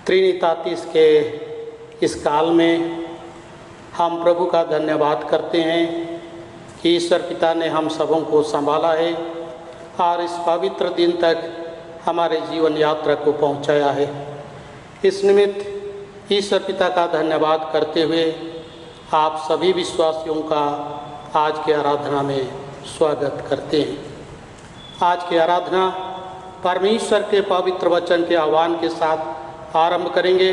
त्रिनितातीस के इस काल में हम प्रभु का धन्यवाद करते हैं कि ईश्वर पिता ने हम सबों को संभाला है और इस पवित्र दिन तक हमारे जीवन यात्रा को पहुंचाया है। इस निमित्त ईश्वर पिता का धन्यवाद करते हुए आप सभी विश्वासियों का आज की आराधना में स्वागत करते हैं। आज की आराधना परमेश्वर के पवित्र वचन के आह्वान के साथ आरंभ करेंगे।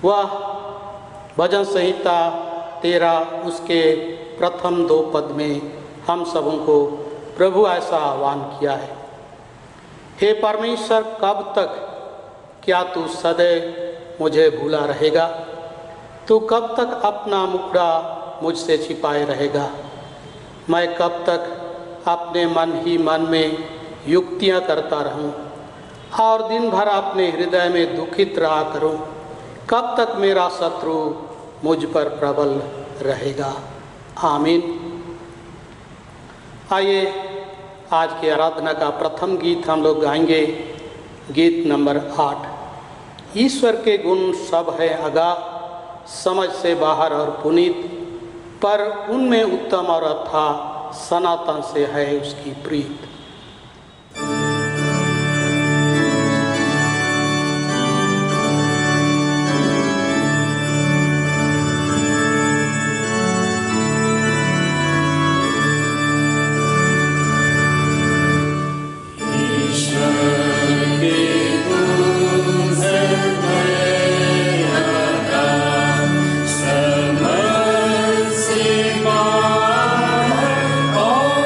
वह भजन संहिता 13 उसके प्रथम 2 पद में हम सबों को प्रभु ऐसा आह्वान किया है, हे परमेश्वर, कब तक क्या तू सदैव मुझे भूला रहेगा? तू कब तक अपना मुखड़ा मुझसे छिपाए रहेगा? मैं कब तक अपने मन ही मन में युक्तियां करता रहूं और दिन भर अपने हृदय में दुखित रहा करूं? कब तक मेरा शत्रु मुझ पर प्रबल रहेगा? आमीन। आइए आज की आराधना का प्रथम गीत हम लोग गाएंगे, गीत नंबर 8। ईश्वर के गुण सब है अगा, समझ से बाहर और पुनीत, पर उनमें उत्तम और अथाह सनातन से है उसकी प्रीत। Oh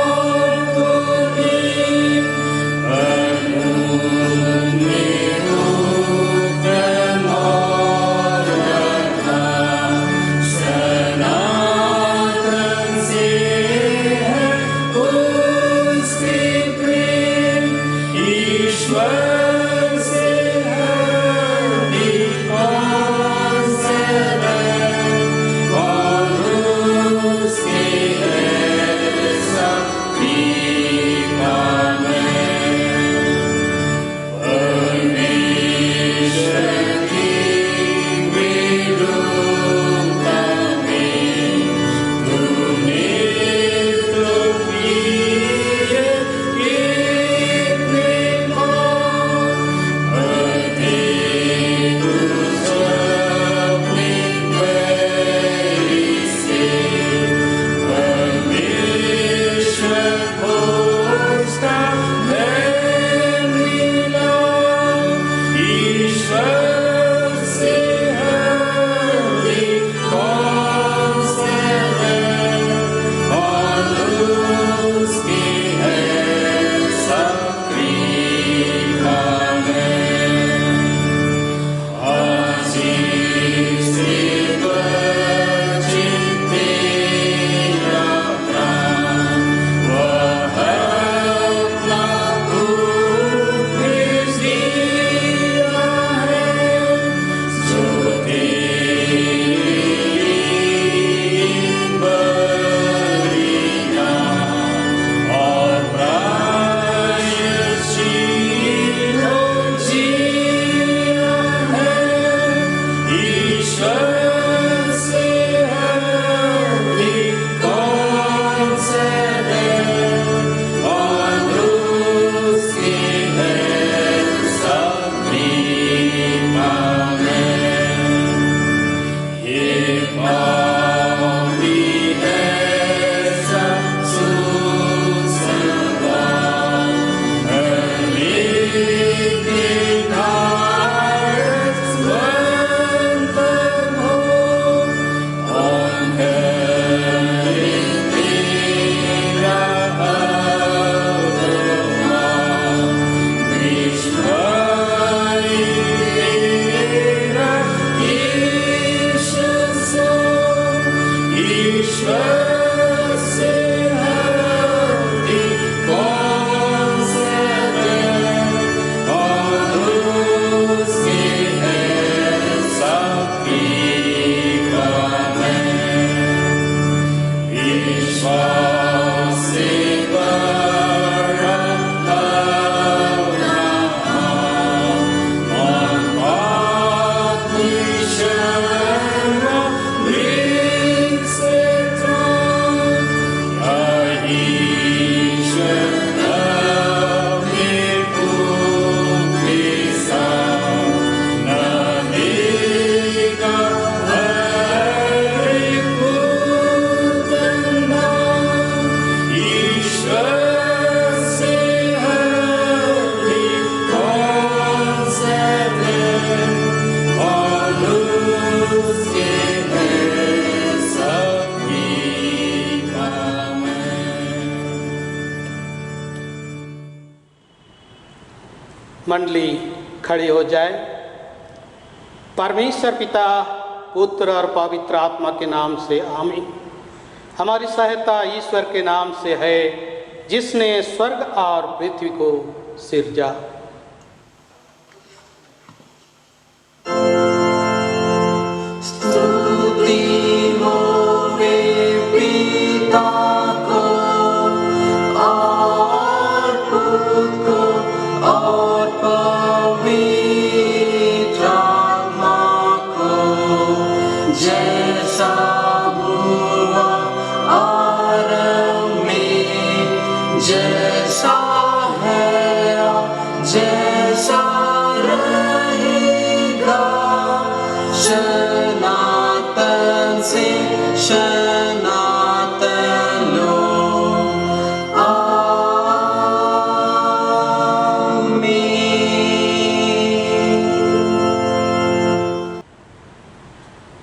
मंडली खड़ी हो जाए। परमेश्वर पिता, पुत्र और पवित्र आत्मा के नाम से आमीन। हमारी सहायता ईश्वर के नाम से है, जिसने स्वर्ग और पृथ्वी को सिरजा।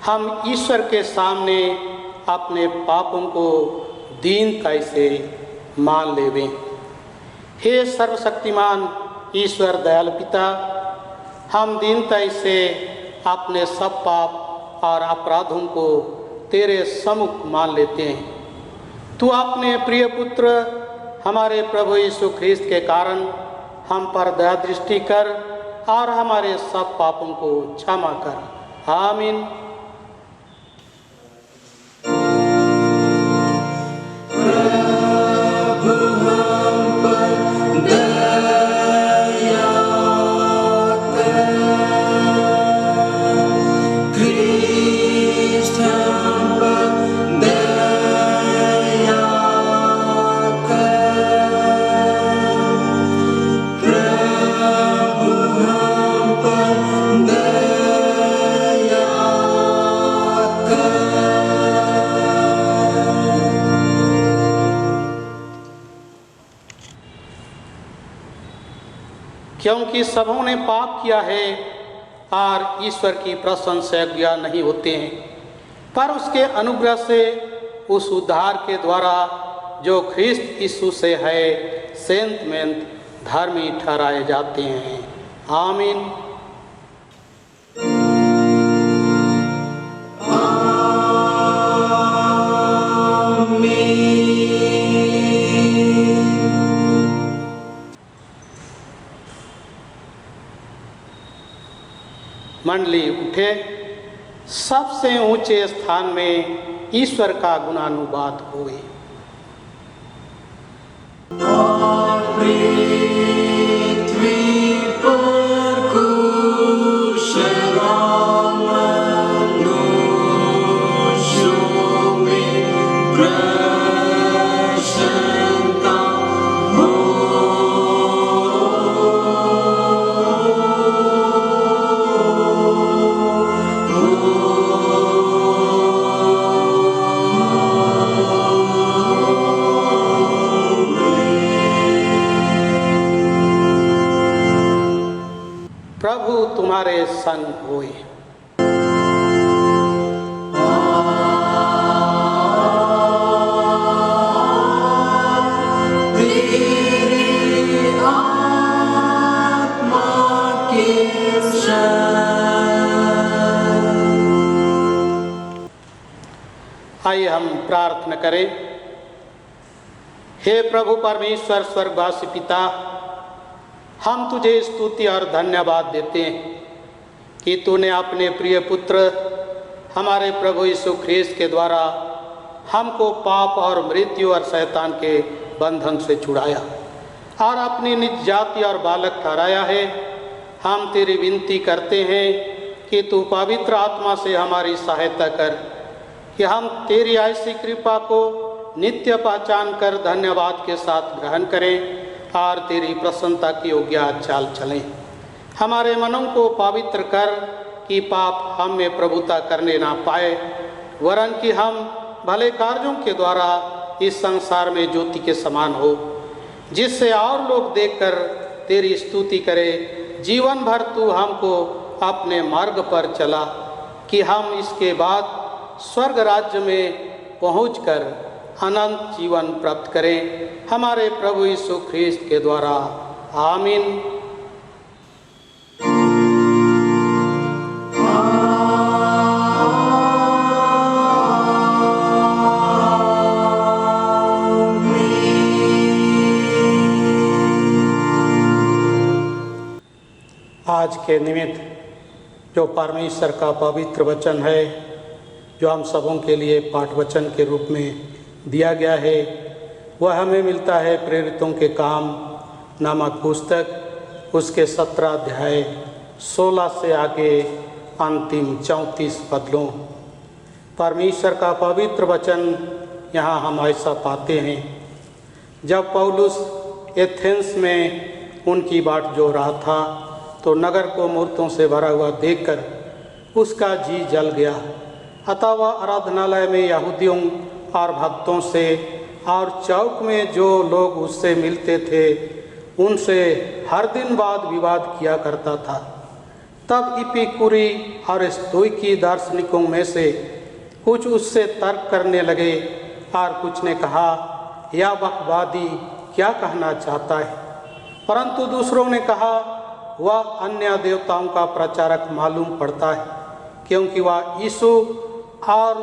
हम ईश्वर के सामने अपने पापों को दीनता से मान लेवें। हे सर्वशक्तिमान ईश्वर दयालु पिता, हम दीनता से अपने सब पाप और अपराधों को तेरे सम्मुख मान लेते हैं। तू अपने प्रिय पुत्र हमारे प्रभु यीशु ख्रीस्त के कारण हम पर दया दृष्टि कर और हमारे सब पापों को क्षमा कर। आमीन। क्योंकि सबों ने पाप किया है और ईश्वर की प्रशंसा योग्य नहीं होते हैं, पर उसके अनुग्रह से उस उद्धार के द्वारा जो ख्रीस्त यीशु से है सेंतमेंत धर्मी ठहराए जाते हैं। आमीन। मंडली उठे, सबसे ऊंचे स्थान में ईश्वर का गुणानुवाद हुए। प्रभु तुम्हारे संग होए। आइए हम प्रार्थना करें। हे प्रभु परमेश्वर स्वर्गवासी पिता, हम तुझे स्तुति और धन्यवाद देते हैं कि तूने अपने प्रिय पुत्र हमारे प्रभु यीशु ख्रीस्त के द्वारा हमको पाप और मृत्यु और शैतान के बंधन से छुड़ाया और अपनी निज जाति और बालक ठहराया है। हम तेरी विनती करते हैं कि तू पवित्र आत्मा से हमारी सहायता कर कि हम तेरी ऐसी कृपा को नित्य पहचान कर धन्यवाद के साथ ग्रहण करें और तेरी प्रसन्नता की योग्य चाल चलें। हमारे मनों को पवित्र कर कि पाप हम में प्रभुता करने ना पाए, वरन कि हम भले कार्यों के द्वारा इस संसार में ज्योति के समान हो, जिससे और लोग देखकर तेरी स्तुति करें। जीवन भर तू हमको अपने मार्ग पर चला कि हम इसके बाद स्वर्ग राज्य में पहुंचकर अनंत जीवन प्राप्त करें, हमारे प्रभु यीशु ख्रीस्त के द्वारा। आमीन। आज के निमित्त जो परमेश्वर का पवित्र वचन है, जो हम सबों के लिए पाठ वचन के रूप में दिया गया है, वह हमें मिलता है प्रेरितों के काम नामक पुस्तक, उसके 17 अध्याय 16 से आगे अंतिम 34 पदों। परमेश्वर का पवित्र वचन यहाँ हम ऐसा पाते हैं। जब पौलुस एथेंस में उनकी बाट जो रहा था, तो नगर को मूर्तों से भरा हुआ देखकर उसका जी जल गया। अतः वह आराधनालय में यहूदियों और भक्तों से और चौक में जो लोग उससे मिलते थे उनसे हर दिन वाद विवाद किया करता था। तब इपिकुरी और स्तोइकी दार्शनिकों में से कुछ उससे तर्क करने लगे और कुछ ने कहा, यह बकवादी क्या कहना चाहता है। परंतु दूसरों ने कहा, वह अन्य देवताओं का प्रचारक मालूम पड़ता है, क्योंकि वह यीशु और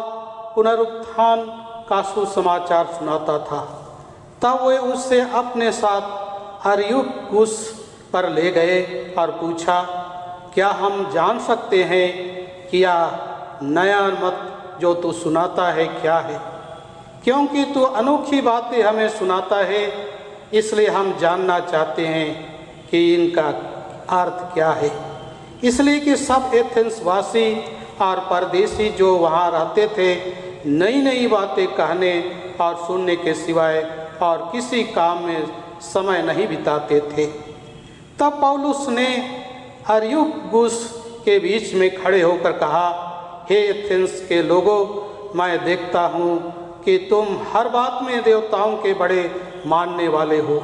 पुनरुत्थान का सुसमाचार सुनाता था। तब वे उससे अपने साथ अरियुपगुस पर ले गए और पूछा, क्या हम जान सकते हैं कि यह नया मत जो तू सुनाता है क्या है? क्योंकि तू अनोखी बातें हमें सुनाता है, इसलिए हम जानना चाहते हैं कि इनका अर्थ क्या है। इसलिए कि सब एथेंस वासी और परदेशी जो वहाँ रहते थे नई नई बातें कहने और सुनने के सिवाय और किसी काम में समय नहीं बिताते थे। तब पौलुस ने अरियुपगुस के बीच में खड़े होकर कहा, हे एथेंस के लोगों, मैं देखता हूँ कि तुम हर बात में देवताओं के बड़े मानने वाले हो।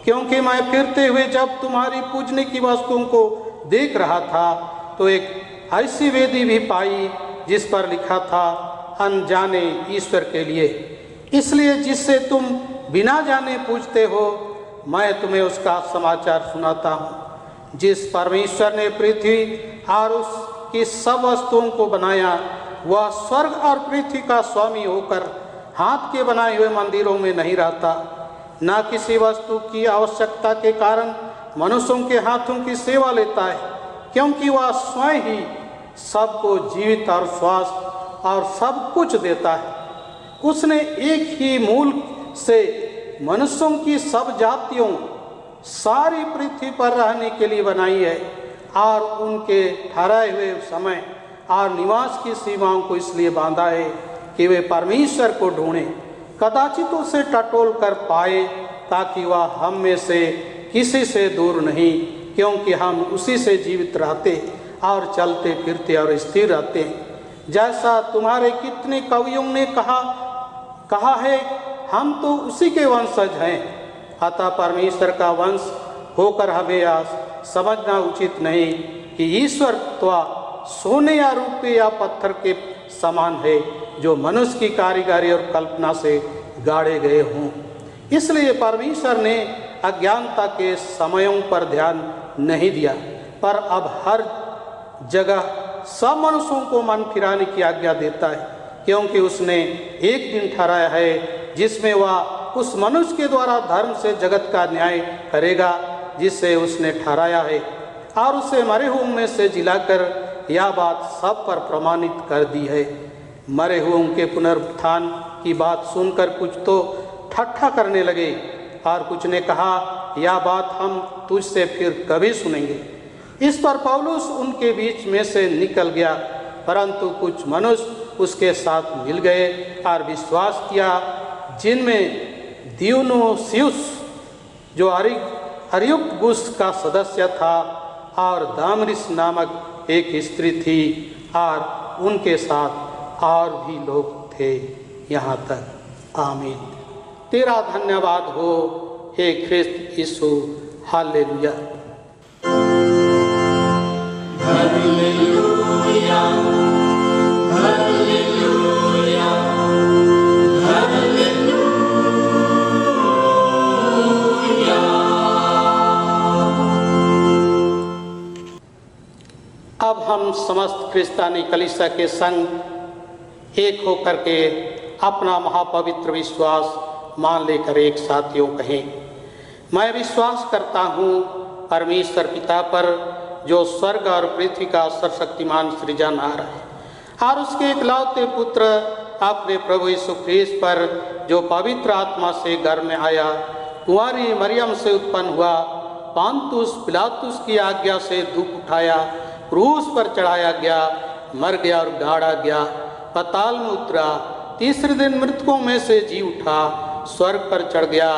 क्योंकि मैं फिरते हुए जब तुम्हारी पूजने की वस्तुओं को देख रहा था, तो एक ऐसी वेदी भी पाई जिस पर लिखा था, अनजाने ईश्वर के लिए। इसलिए जिससे तुम बिना जाने पूजते हो, मैं तुम्हें उसका समाचार सुनाता हूँ। जिस परमेश्वर ने पृथ्वी और उसकी सब वस्तुओं को बनाया, वह स्वर्ग और पृथ्वी का स्वामी होकर हाथ के बनाए हुए मंदिरों में नहीं रहता, न किसी वस्तु की आवश्यकता के कारण मनुष्यों के हाथों की सेवा लेता है, क्योंकि वह स्वयं ही सबको जीवित और श्वास और सब कुछ देता है। उसने एक ही मूल से मनुष्यों की सब जातियों सारी पृथ्वी पर रहने के लिए बनाई है और उनके ठहराए हुए समय और निवास की सीमाओं को इसलिए बांधा है कि वे परमेश्वर को ढूंढें, कदाचित उसे टटोल कर पाए, ताकि वह हम में से किसी से दूर नहीं, क्योंकि हम उसी से जीवित रहते और चलते फिरते और स्थिर रहते हैं। जैसा तुम्हारे कितने कवियों ने कहा है, हम तो उसी के वंशज हैं। अतः परमेश्वर का वंश होकर हमें समझना उचित नहीं कि ईश्वर तो सोने या रुपये या पत्थर के समान है, जो मनुष्य की कारीगरी और कल्पना से गाड़े गए हों। इसलिए परमेश्वर ने अज्ञानता के समयों पर ध्यान नहीं दिया, पर अब हर जगह सब मनुष्यों को मन फिराने की आज्ञा देता है, क्योंकि उसने एक दिन ठहराया है जिसमें वह उस मनुष्य के द्वारा धर्म से जगत का न्याय करेगा, जिससे उसने ठहराया है, और उसे मरे हुओं में से जिलाकर यह बात सब पर प्रमाणित कर दी है। मरे हुओं के पुनरुत्थान की बात सुनकर कुछ तो ठट्ठा करने लगे और कुछ ने कहा, यह बात हम तुझसे फिर कभी सुनेंगे। इस पर पौलुस उनके बीच में से निकल गया, परंतु कुछ मनुष्य उसके साथ मिल गए और विश्वास किया, जिनमें दियोनुसियुस जो अरियुपगुस का सदस्य था और दामरिस नामक एक स्त्री थी, और उनके साथ और भी लोग थे। यहाँ तक आमीन। तेरा धन्यवाद हो हे ख्रिस्त यीशु। हालेलुया। Hallelujah, hallelujah, hallelujah. अब हम समस्त क्रिस्तानी कलीसिया के संग एक होकर के अपना महापवित्र विश्वास मान लेकर एक साथ यूँ कहें, मैं विश्वास करता हूँ परमेश्वर पिता पर, जो स्वर्ग और पृथ्वी का सर्वशक्तिमान सृजनहार है, और उसके इकलौते पुत्र अपने प्रभु यीशु ख्रीस्त पर जो पवित्र आत्मा से घर में आया, कुंवारी मरियम से उत्पन्न हुआ, पांतुस पिलातुस की आज्ञा से दुख उठाया, क्रूस पर चढ़ाया गया, मर गया और गाड़ा गया, पाताल में उतरा, तीसरे दिन मृतकों में से जी उठा, स्वर्ग पर चढ़ गया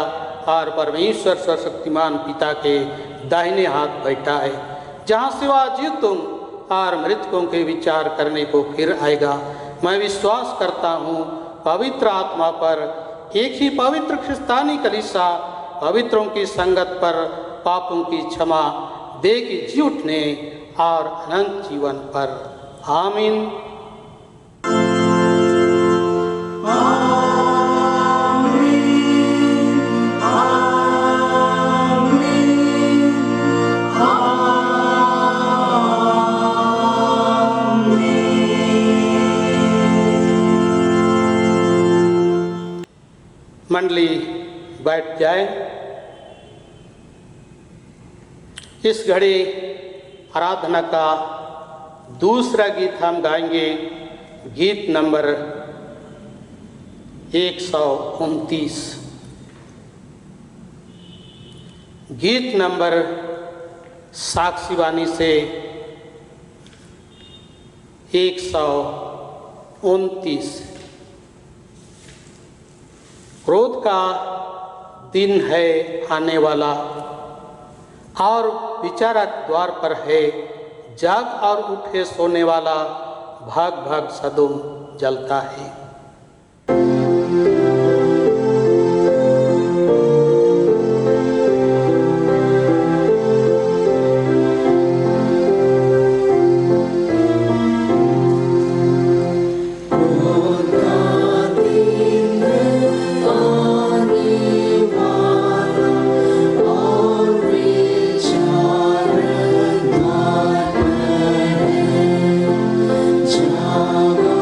और परमेश्वर सर्वशक्तिमान पिता के दाहिने हाथ बैठा है, जहाँ से वह जीवतों और मृतकों के विचार करने को फिर आएगा। मैं विश्वास करता हूँ पवित्र आत्मा पर, एक ही पवित्र ख्रिस्तानी कलीसिया, पवित्रों की संगत पर, पापों की क्षमा, देह की जी उठने और अनंत जीवन पर। आमीन। मंडली बैठ जाए। इस घड़ी आराधना का दूसरा गीत हम गाएंगे, गीत नंबर 129। गीत नंबर साक्षीवाणी से 129। क्रोध का दिन है आने वाला और विचारक द्वार पर है, जाग और उठे सोने वाला, भाग भाग सदोम जलता है। Jagaru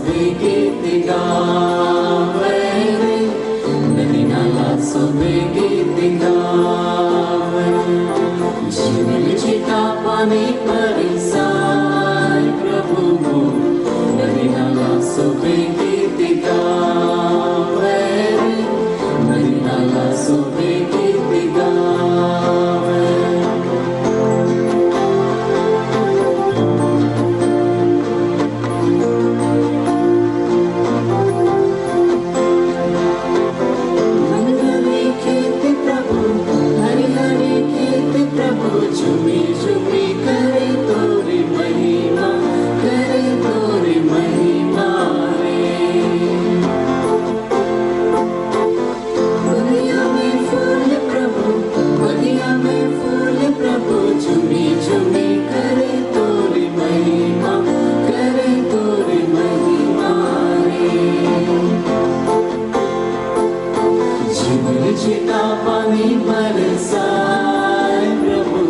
सोबे गीत गावे रे, नदी नाला सोबे गीत गावे, जीवन चिता पानी परिसाय प्रभु मो, नदी नाला सोबे गीत गावे रे, नदी नाला सोबे गीत गावे। झूमी झूमी करे तोरी महिमा, करे तोरी महिमा रे। बगिया में फूल प्रभु, बगिया में फूल प्रभु, झूमी झूमी करे तोरी महिमा, करे तोरी महिमा रे। जीवन चिता पानी बरसाए प्रभु,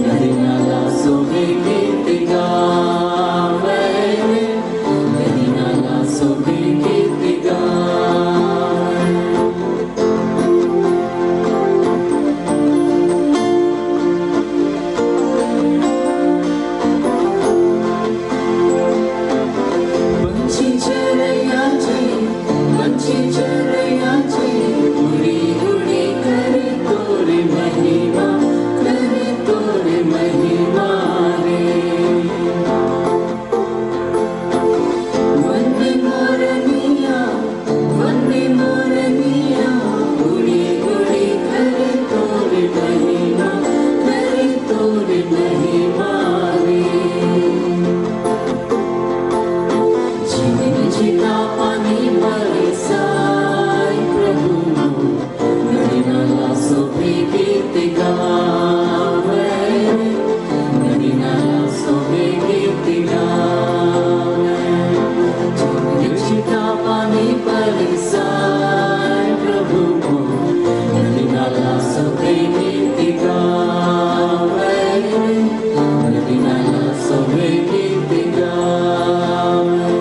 नदी नाला सोबे गीत गावे रे, नदी नाला सोबे गीत गावे। पंछी चरैया जी, पंछी चरैया जी, उड़ी उड़ी करे तोरी महिमा, करे तोरी महिमा रे। वंदे मोरनिया, वंदे मोरनिया, उड़ी उड़ी करे तोरी महिमा, करे तोरी महिमा रे। जीवन चिता पानी बरसाए प्रभु, नदी नाला सोबे गीत गावे रे, नदी नाला सोबे गीत गावे। जीवन चिता पानी बरसाए प्रभु, नदी नाला सोबे गीत गावे रे, नदी नाला सोबे गीत गावे।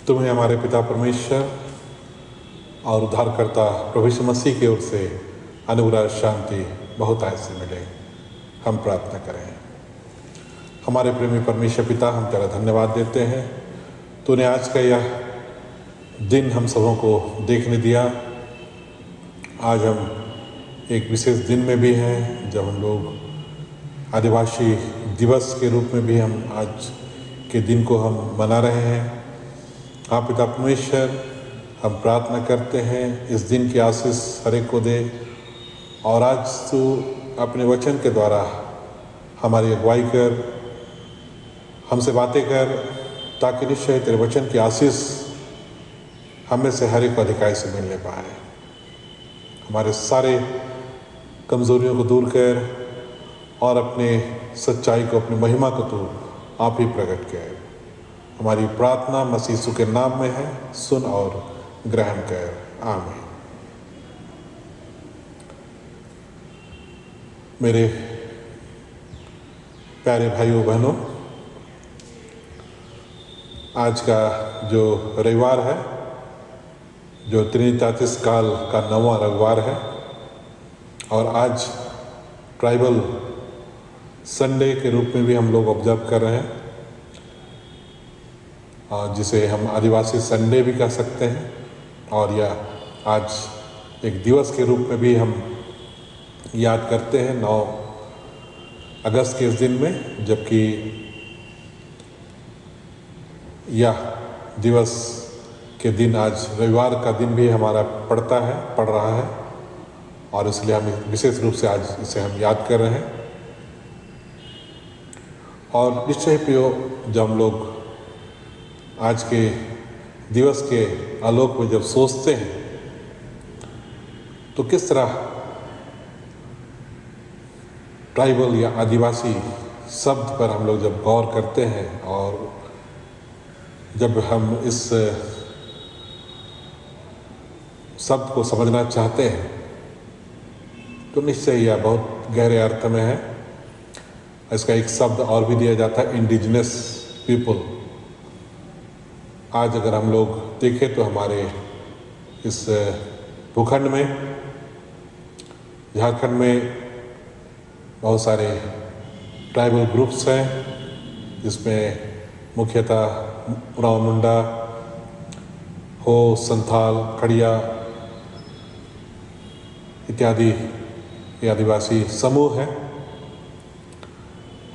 तुम्हें हमारे पिता परमेश्वर और उद्धारकर्ता प्रभु यीशु मसीह की ओर से अनुग्रह शांति बहुत ऐसे मिले। हम प्रार्थना करें। हमारे प्रेमी परमेश्वर पिता, हम तेरा धन्यवाद देते हैं, तूने आज का यह दिन हम सबों को देखने दिया। आज हम एक विशेष दिन में भी हैं जब हम लोग आदिवासी दिवस के रूप में भी हम आज के दिन को हम मना रहे हैं। आप पिता परमेश्वर, हम प्रार्थना करते हैं इस दिन की आशीष हर एक को दे, और आज तू अपने वचन के द्वारा हमारी अगुवाई कर, हमसे बातें कर, ताकि निश्चय तेरे वचन की आशीष हमें से हर एक को अधिकारी से मिलने पाए। हमारे सारे कमज़ोरियों को दूर कर और अपने सच्चाई को, अपनी महिमा को तू आप ही प्रकट कर। हमारी प्रार्थना मसीह यीशु के नाम में है, सुन और ग्रहण कर, आमीन। मेरे प्यारे भाइयों बहनों, आज का जो रविवार है, जो त्रिनितातिस काल का 9वां रविवार है, और आज ट्राइबल संडे के रूप में भी हम लोग ऑब्जर्व कर रहे हैं, जिसे हम आदिवासी संडे भी कह सकते हैं। और यह आज एक दिवस के रूप में भी हम याद करते हैं 9 अगस्त के इस दिन में, जबकि यह दिवस के दिन आज रविवार का दिन भी हमारा पड़ रहा है, और इसलिए हम विशेष रूप से आज इसे हम याद कर रहे हैं। और निश्चय प्रियो, जब हम लोग आज के दिवस के आलोक में जब सोचते हैं तो किस तरह ट्राइबल या आदिवासी शब्द पर हम लोग जब गौर करते हैं, और जब हम इस शब्द को समझना चाहते हैं तो निश्चय यह बहुत गहरे अर्थ में है। इसका एक शब्द और भी दिया जाता है, इंडिजिनस पीपल। आज अगर हम लोग देखें तो हमारे इस भूखंड में, झारखंड में बहुत सारे ट्राइबल ग्रुप्स हैं, जिसमें मुख्यतः उरांव मुंडा, हो, संथाल, खड़िया इत्यादि ये आदिवासी समूह हैं।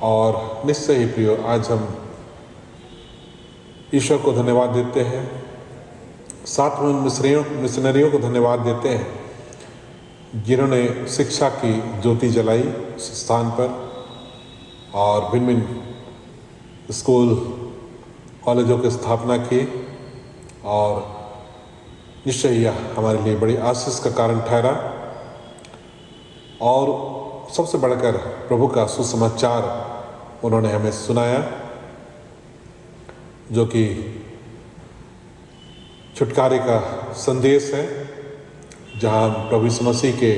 और निश्चय ही प्रियो, आज हम ईश्वर को धन्यवाद देते हैं, साथ में उन मिशनरियों को धन्यवाद देते हैं जिन्होंने शिक्षा की ज्योति जलाई उस स्थान पर और भिन्न भिन्न स्कूल कॉलेजों की स्थापना की। और निश्चय यह हमारे लिए बड़ी आशीष का कारण ठहरा। और सबसे बढ़कर प्रभु का सुसमाचार उन्होंने हमें सुनाया, जो कि छुटकारे का संदेश है, जहाँ हम प्रभु यीशु मसीह के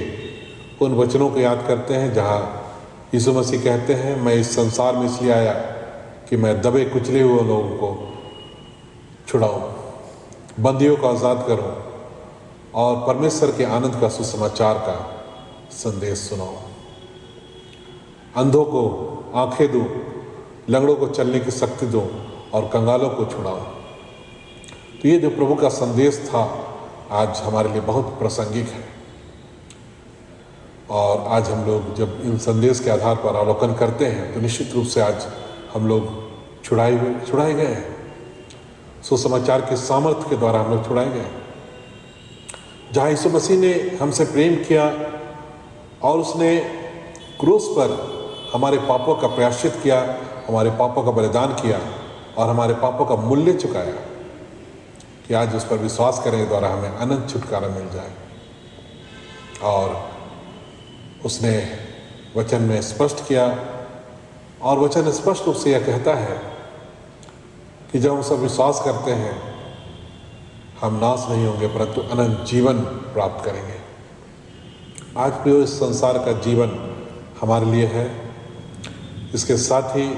उन वचनों को याद करते हैं जहाँ यीशु मसीह कहते हैं, मैं इस संसार में इसलिए आया कि मैं दबे कुचले हुए लोगों को छुड़ाऊं, बंदियों को आज़ाद करूं और परमेश्वर के आनंद का सुसमाचार का संदेश सुनाऊं। अंधों को आंखें दूं, लंगड़ों को चलने की शक्ति दूं और कंगालों को छुड़ाऊं। तो ये जो प्रभु का संदेश था आज हमारे लिए बहुत प्रासंगिक है। और आज हम लोग जब इन संदेश के आधार पर अवलोकन करते हैं तो निश्चित रूप से आज हम लोग छुड़ाए गए हैं। सुसमाचार के सामर्थ्य के द्वारा हम लोग छुड़ाए गए। जहाँ यीशु मसीह ने हमसे प्रेम किया और उसने क्रूस पर हमारे पापों का प्रायश्चित किया, हमारे पापों का बलिदान किया और हमारे पापों का मूल्य चुकाया, कि आज उस पर विश्वास करने के द्वारा हमें अनंत छुटकारा मिल जाए। और उसने वचन में स्पष्ट किया, और वचन स्पष्ट रूप से यह कहता है कि जब हम सब विश्वास करते हैं हम नाश नहीं होंगे परंतु अनंत जीवन प्राप्त करेंगे। आज प्रियो, इस संसार का जीवन हमारे लिए है, इसके साथ ही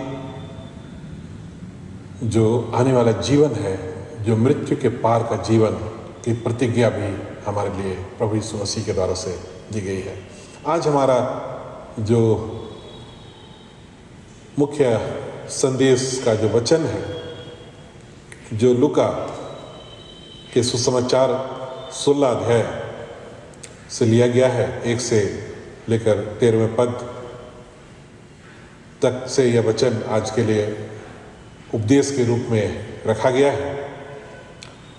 जो आने वाला जीवन है, जो मृत्यु के पार का जीवन की प्रतिज्ञा भी हमारे लिए प्रभु यीशु मसीह के द्वारा से दी गई है। आज हमारा जो मुख्य संदेश का जो वचन है, जो लूका के सुसमाचार 16 अध्याय से लिया गया है, 1 से लेकर 13वें पद तक से यह वचन आज के लिए उपदेश के रूप में रखा गया है,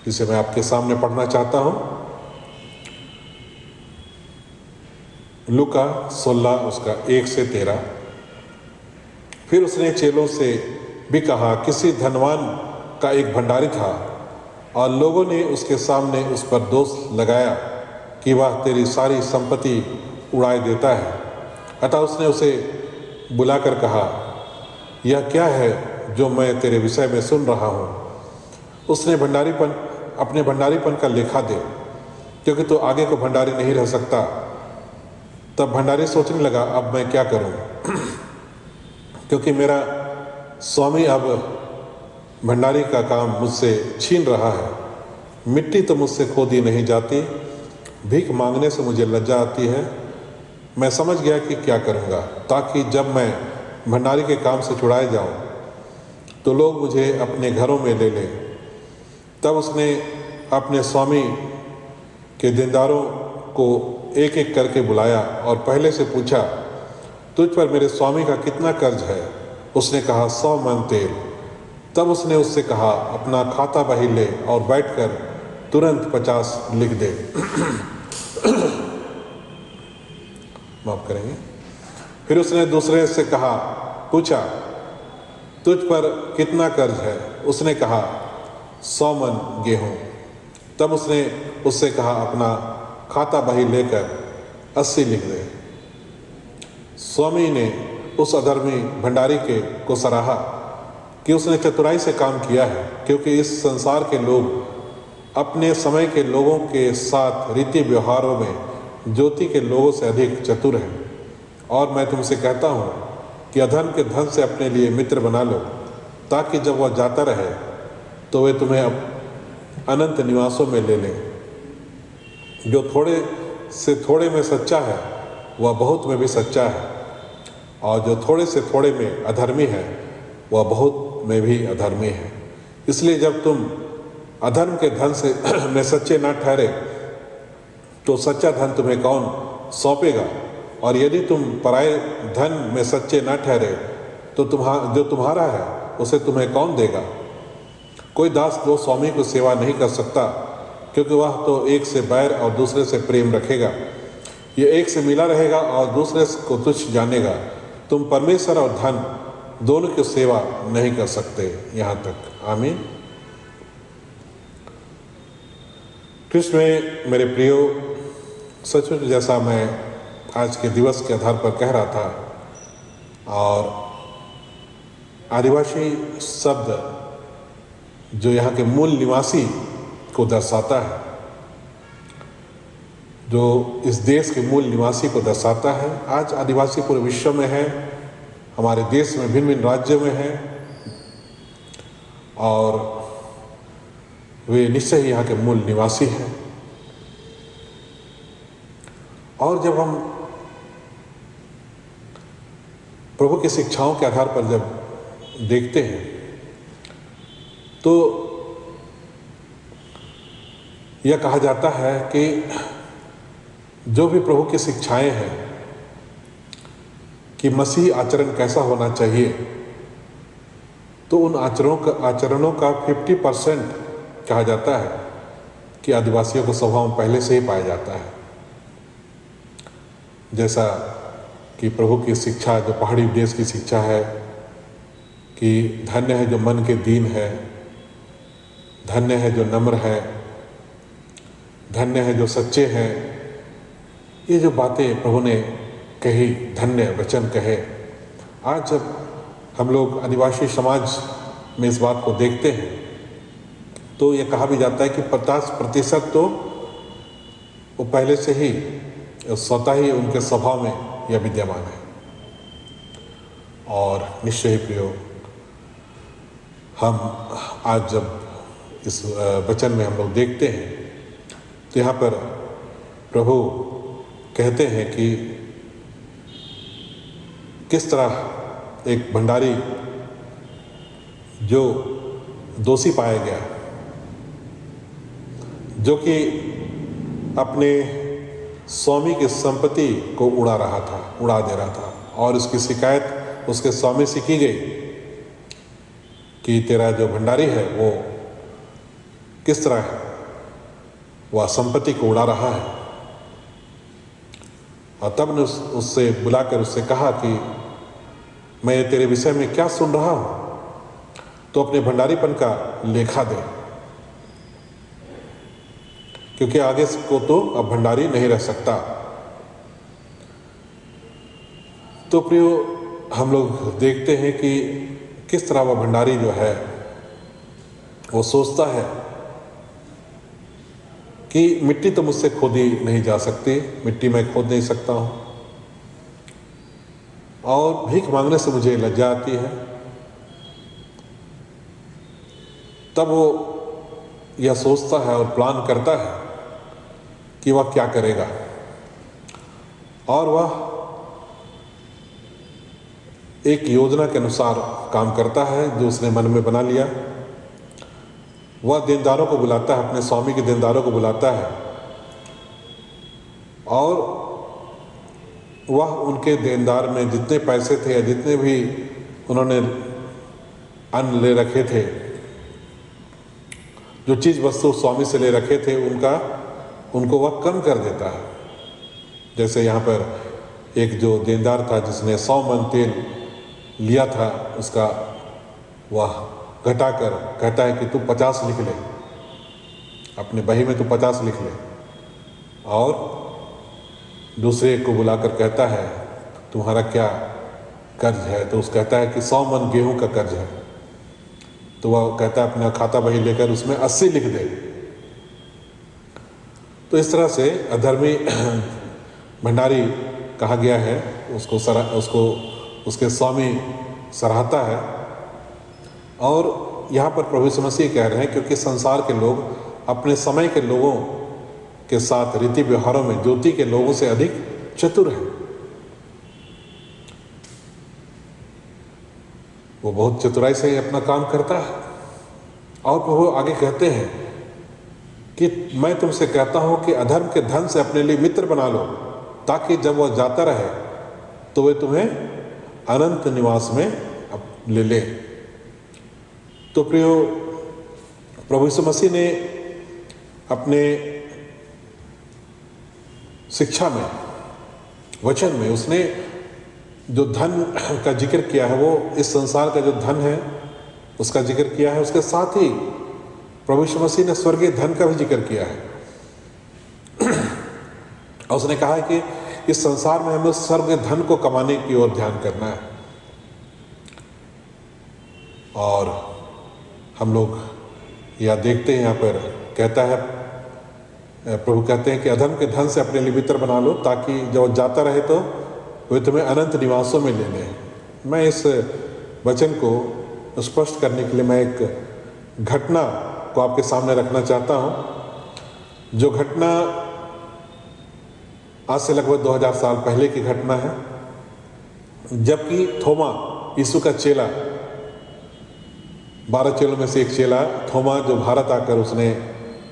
जिसे मैं आपके सामने पढ़ना चाहता हूँ। लूका 16 उसका 1 से 13। फिर उसने चेलों से भी कहा, किसी धनवान का एक भंडारी था और लोगों ने उसके सामने उस पर दोष लगाया कि वह तेरी सारी संपत्ति उड़ाए देता है। अतः उसने उसे बुलाकर कहा, यह क्या है जो मैं तेरे विषय में सुन रहा हूँ? उसने अपने भंडारीपन का लेखा दे, क्योंकि तो आगे को भंडारी नहीं रह सकता। तब भंडारी सोचने लगा, अब मैं क्या करूँ, क्योंकि मेरा स्वामी अब भंडारी का काम मुझसे छीन रहा है। मिट्टी तो मुझसे खोदी नहीं जाती, भीख मांगने से मुझे लज्जा आती है। मैं समझ गया कि क्या करूँगा, ताकि जब मैं भंडारी के काम से छुड़ाए जाऊँ तो लोग मुझे अपने घरों में ले लें। तब उसने अपने स्वामी के देनदारों को एक एक करके बुलाया और पहले से पूछा, तुझ पर मेरे स्वामी का कितना कर्ज है? उसने कहा, 100 मन तेल। तब उसने उससे कहा, अपना खाता बही ले और बैठकर तुरंत 50 लिख दे। माफ करेंगे। फिर उसने दूसरे से पूछा, तुझ पर कितना कर्ज है? उसने कहा, 100 मन गेहूं। तब उसने उससे कहा, अपना खाता बही लेकर 80 लिख दे। स्वामी ने उस अधर्मी भंडारी को सराहा कि उसने चतुराई से काम किया है, क्योंकि इस संसार के लोग अपने समय के लोगों के साथ रीति व्यवहारों में ज्योति के लोगों से अधिक चतुर है। और मैं तुमसे कहता हूँ कि अधर्म के धन से अपने लिए मित्र बना लो, ताकि जब वह जाता रहे तो वे तुम्हें अनंत निवासों में ले लें। जो थोड़े से थोड़े में सच्चा है वह बहुत में भी सच्चा है, और जो थोड़े से थोड़े में अधर्मी है वह बहुत में भी अधर्मी है। इसलिए जब तुम अधर्म के धन से में सच्चे न ठहरे तो सच्चा धन तुम्हें कौन सौंपेगा? और यदि तुम पराये धन में सच्चे न ठहरे तो जो तुम्हारा है उसे तुम्हें कौन देगा? कोई दास दो स्वामी को सेवा नहीं कर सकता, क्योंकि वह तो एक से बैर और दूसरे से प्रेम रखेगा। ये एक से मिला रहेगा और दूसरे को तुच्छ जानेगा। तुम परमेश्वर और धन दोनों की सेवा नहीं कर सकते। यहाँ तक। आमीन। कृष्ण में मेरे प्रियो, सचमुच जैसा मैं आज के दिवस के आधार पर कह रहा था, और आदिवासी शब्द जो यहाँ के मूल निवासी को दर्शाता है, जो इस देश के मूल निवासी को दर्शाता है। आज आदिवासी पूरे विश्व में है, हमारे देश में भिन्न भिन्न राज्यों में है, और वे निश्चय ही यहाँ के मूल निवासी हैं। और जब हम प्रभु की शिक्षाओं के आधार पर जब देखते हैं तो यह कहा जाता है कि जो भी प्रभु की शिक्षाएं हैं कि मसीही आचरण कैसा होना चाहिए, तो उन आचरणों का 50% कहा जाता है कि आदिवासियों के स्वभाव में पहले से ही पाया जाता है। जैसा कि प्रभु की शिक्षा, जो पहाड़ी देश की शिक्षा है कि धन्य है जो मन के दीन है, धन्य है जो नम्र है, धन्य है जो सच्चे हैं। ये जो बातें प्रभु ने कही, धन्य वचन कहे, आज जब हम लोग आदिवासी समाज में इस बात को देखते हैं तो ये कहा भी जाता है कि 50% तो वो पहले से ही स्वतः ही उनके स्वभाव में यह विद्यमान है। और निश्चय ही प्रियो, हम आज जब इस वचन में हम लोग देखते हैं तो यहाँ पर प्रभु कहते हैं कि किस तरह एक भंडारी जो दोषी पाया गया, जो कि अपने स्वामी की संपत्ति को उड़ा दे रहा था, और उसकी शिकायत उसके स्वामी से की गई कि तेरा जो भंडारी है वो किस तरह है, वह संपत्ति को उड़ा रहा है। और तब ने उससे बुलाकर उससे कहा कि मैं तेरे विषय में क्या सुन रहा हूँ, तो अपने भंडारीपन का लेखा दे, क्योंकि आगे को तो अब भंडारी नहीं रह सकता। तो प्रियो, हम लोग देखते हैं कि किस तरह वह भंडारी जो है वो सोचता है कि मिट्टी तो मुझसे खोदी नहीं जा सकती, मिट्टी मैं खोद नहीं सकता हूँ, और भीख मांगने से मुझे लज्जा आती है। तब वो यह सोचता है और प्लान करता है कि वह क्या करेगा, और वह एक योजना के अनुसार काम करता है जो उसने मन में बना लिया। वह देनदारों को बुलाता है, अपने स्वामी के देनदारों को बुलाता है, और वह उनके देनदार में जितने पैसे थे या जितने भी उन्होंने अन्न ले रखे थे, जो चीज़ वस्तु स्वामी से ले रखे थे, उनको वह कम कर देता है। जैसे यहाँ पर एक जो देनदार था जिसने 100 मन तेल लिया था, उसका वह घटाकर कहता है कि तू 50 लिख ले, अपने बही में तू 50 लिख ले, और दूसरे को बुलाकर कहता है तुम्हारा क्या कर्ज है, तो उस कहता है कि 100 मन गेहूं का कर्ज है। तो वह कहता है अपना खाता बही लेकर उसमें 80 लिख दे, तो इस तरह से अधर्मी भंडारी कहा गया है, उसको उसके स्वामी सराहता है। और यहाँ पर प्रभु यीशु मसीह कह रहे हैं क्योंकि संसार के लोग अपने समय के लोगों के साथ रीति व्यवहारों में ज्योति के लोगों से अधिक चतुर हैं। वो बहुत चतुराई से अपना काम करता है। और प्रभु आगे कहते हैं कि मैं तुमसे कहता हूं कि अधर्म के धन से अपने लिए मित्र बना लो, ताकि जब वह जाता रहे तो वे तुम्हें अनंत निवास में ले ले। तो प्रियो, प्रभु यीशु मसीह ने अपने शिक्षा में, वचन में, उसने जो धन का जिक्र किया है, वो इस संसार का जो धन है उसका जिक्र किया है। उसके साथ ही प्रभु यीशु मसीह ने स्वर्गीय धन का भी जिक्र किया है। और उसने कहा है कि इस संसार में हमें स्वर्गीय धन को कमाने की ओर ध्यान करना है। और हम लोग यह देखते हैं, यहाँ पर कहता है, प्रभु कहते हैं कि अधर्म के धन से अपने लिए मित्र बना लो, ताकि जब जाता रहे तो वे तुम्हें अनंत निवासों में ले लें। मैं इस वचन को स्पष्ट करने के लिए मैं एक घटना को आपके सामने रखना चाहता हूँ, जो घटना आज से लगभग 2000 साल पहले की घटना है, जबकि थोमा, यीशु का चेला, 12 चेलों में से एक चेला थोमा, जो भारत आकर उसने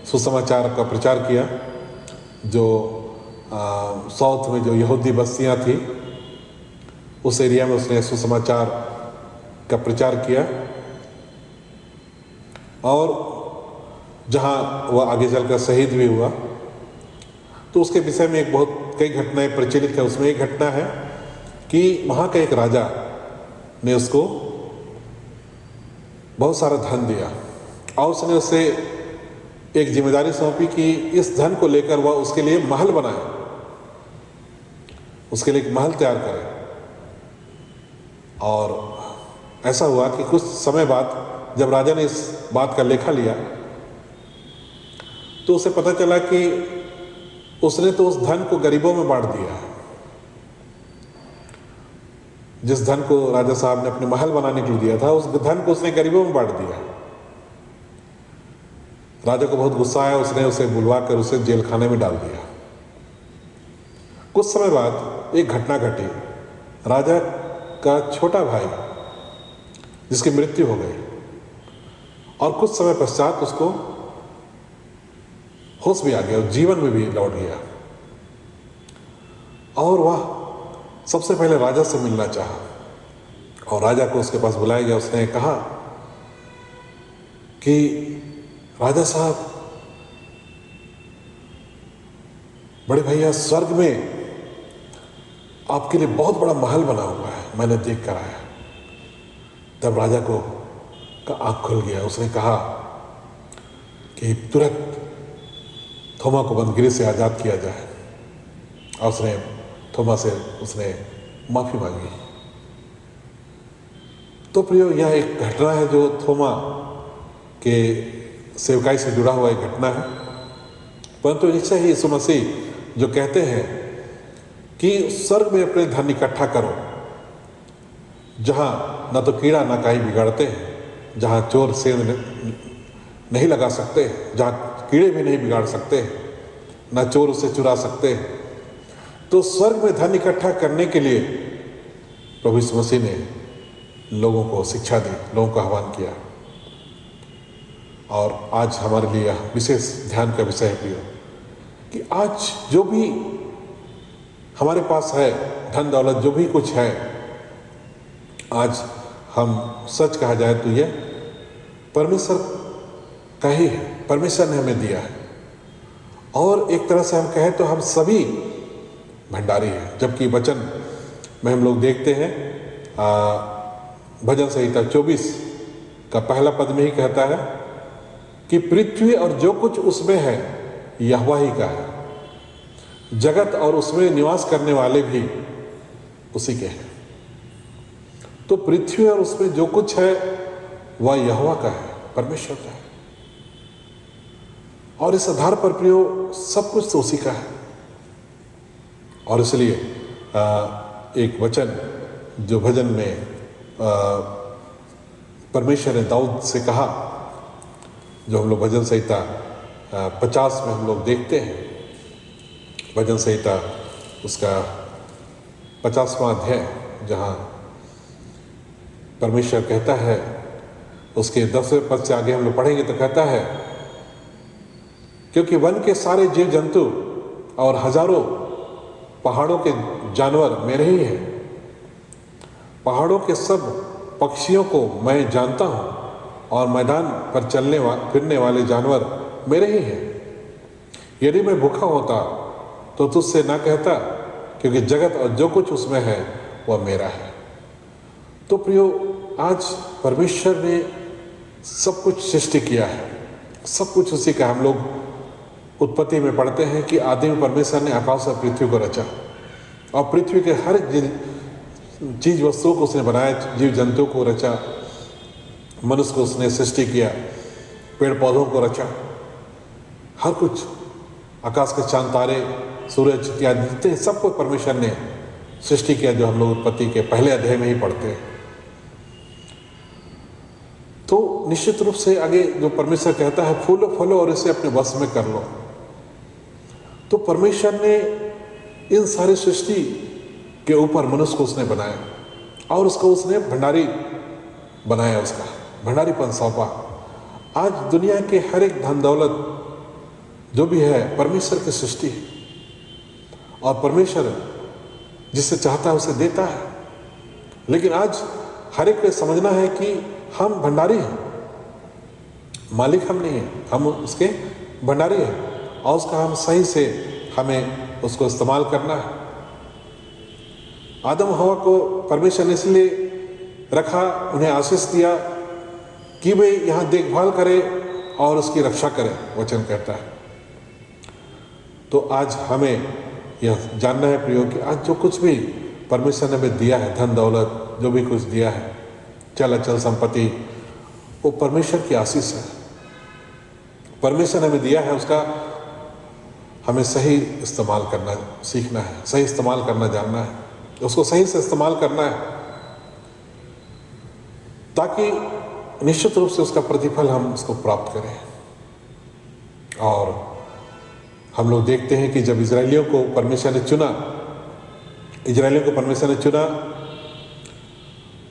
सुसमाचार का प्रचार किया, जो साउथ में जो यहूदी बस्तियां थी उस एरिया में उसने सुसमाचार का प्रचार किया। और जहां वह आगे चलकर शहीद भी हुआ। तो उसके विषय में कई घटनाएं प्रचलित है। उसमें एक घटना है कि वहाँ का एक राजा ने उसको बहुत सारा धन दिया और उसने उसे एक जिम्मेदारी सौंपी कि इस धन को लेकर वह उसके लिए महल बनाए, उसके लिए एक महल तैयार करे। और ऐसा हुआ कि कुछ समय बाद जब राजा ने इस बात का लेखा लिया तो उसे पता चला कि उसने तो उस धन को गरीबों में बांट दिया है। जिस धन को राजा साहब ने अपने महल बनाने के लिए दिया था, उस धन को उसने गरीबों में बांट दिया। राजा को बहुत गुस्सा आया, उसने उसे बुलवा कर उसे जेल खाने में डाल दिया। कुछ समय बाद एक घटना घटी। राजा का छोटा भाई, जिसकी मृत्यु हो गई, और कुछ समय पश्चात उसको होश भी आ गया और जीवन में भी लौट गया। और वह सबसे पहले राजा से मिलना चाहा और राजा को उसके पास बुलाया गया। उसने कहा कि राजा साहब, बड़े भैया, स्वर्ग में आपके लिए बहुत बड़ा महल बना हुआ है, मैंने देख कर आया। तब राजा का आंख खुल गया। उसने कहा कि तुरंत थोमा को बंदगिरी से आज़ाद किया जाए। और थोमा से उसने माफ़ी मांगी। तो प्रियो, यह एक घटना है जो थोमा के सेवकाई से जुड़ा हुआ एक घटना है। परंतु निश्चय ही यीशु मसीह जो कहते हैं कि स्वर्ग में अपने धन इकट्ठा करो, जहाँ न तो कीड़ा न काई बिगाड़ते हैं, जहाँ चोर सेंध नहीं लगा सकते, जहाँ कीड़े भी नहीं बिगाड़ सकते, न चोर उसे चुरा सकते। तो स्वर्ग में धन इकट्ठा करने के लिए प्रभु यीशु मसीह ने लोगों को शिक्षा दी, लोगों को आह्वान किया। और आज हमारे लिए विशेष ध्यान का विषय है प्रियो, कि आज जो भी हमारे पास है, धन दौलत जो भी कुछ है, आज हम सच कहा जाए तो यह परमेश्वर का ही है, परमेश्वर ने हमें दिया है। और एक तरह से हम कहें तो हम सभी भंडारी हैं। जबकि वचन में हम लोग देखते हैं, भजन संहिता 24 का पहला पद में ही कहता है कि पृथ्वी और जो कुछ उसमें है यहोवा ही का है, जगत और उसमें निवास करने वाले भी उसी के हैं। तो पृथ्वी और उसमें जो कुछ है वह यहोवा का है, परमेश्वर का है। और इस आधार पर प्रियो सब कुछ तो उसी का है। और इसलिए एक वचन जो भजन में परमेश्वर ने दाऊद से कहा, जो हम लोग भजन संहिता 50 में हम लोग देखते हैं, भजन संहिता उसका 50वां अध्याय, जहाँ परमेश्वर कहता है, उसके 10वें पद से आगे हम लोग पढ़ेंगे तो कहता है, क्योंकि वन के सारे जीव जंतु और हजारों पहाड़ों के जानवर मेरे ही हैं, पहाड़ों के सब पक्षियों को मैं जानता हूँ, और मैदान पर चलने फिरने वाले जानवर मेरे ही हैं। यदि मैं भूखा होता तो तुझसे ना कहता, क्योंकि जगत और जो कुछ उसमें है वह मेरा है। तो प्रियो, आज परमेश्वर ने सब कुछ सृष्टि किया है, सब कुछ उसी का। हम लोग उत्पत्ति में पढ़ते हैं कि आदि में परमेश्वर ने आकाश और पृथ्वी को रचा, और पृथ्वी के हर चीज वस्तुओं को उसने बनाया, जीव जंतु को रचा, मनुष्य को उसने सृष्टि किया, पेड़ पौधों को रचा, हर कुछ, आकाश के चांद तारे, सूरज इत्यादि जितने सबको परमेश्वर ने सृष्टि किया, जो हम लोग उत्पत्ति के पहले अध्याय में ही पढ़ते हैं। तो निश्चित रूप से आगे जो परमेश्वर कहता है, फूलो फलो और इसे अपने वश में कर लो। तो परमेश्वर ने इन सारी सृष्टि के ऊपर मनुष्य को उसने बनाया, और उसको उसने भंडारी बनाया, उसका भंडारीपन सौंपा। आज दुनिया के हर एक धन दौलत जो भी है परमेश्वर की सृष्टि है, और परमेश्वर जिसे चाहता है उसे देता है। लेकिन आज हर एक को समझना है कि हम भंडारी हैं, मालिक हम नहीं हैं, हम उसके भंडारी हैं, और उसका हम सही से हमें उसको इस्तेमाल करना है। आदम हवा को परमेश्वर ने इसलिए रखा, उन्हें आशीष दिया कि वे यहाँ देखभाल करें और उसकी रक्षा करें, वचन कहता है। तो आज हमें यह जानना है प्रियो कि आज जो कुछ भी परमेश्वर ने हमें दिया है, धन दौलत जो भी कुछ दिया है, चल अचल संपत्ति, वो परमेश्वर की आशीष है। परमेश्वर ने हमें दिया है, उसका हमें सही इस्तेमाल करना सीखना है, सही इस्तेमाल करना जानना है, उसको सही से इस्तेमाल करना है, ताकि निश्चित रूप से उसका प्रतिफल हम उसको प्राप्त करें। और हम लोग देखते हैं कि जब इजरायलियों को परमेश्वर ने चुना,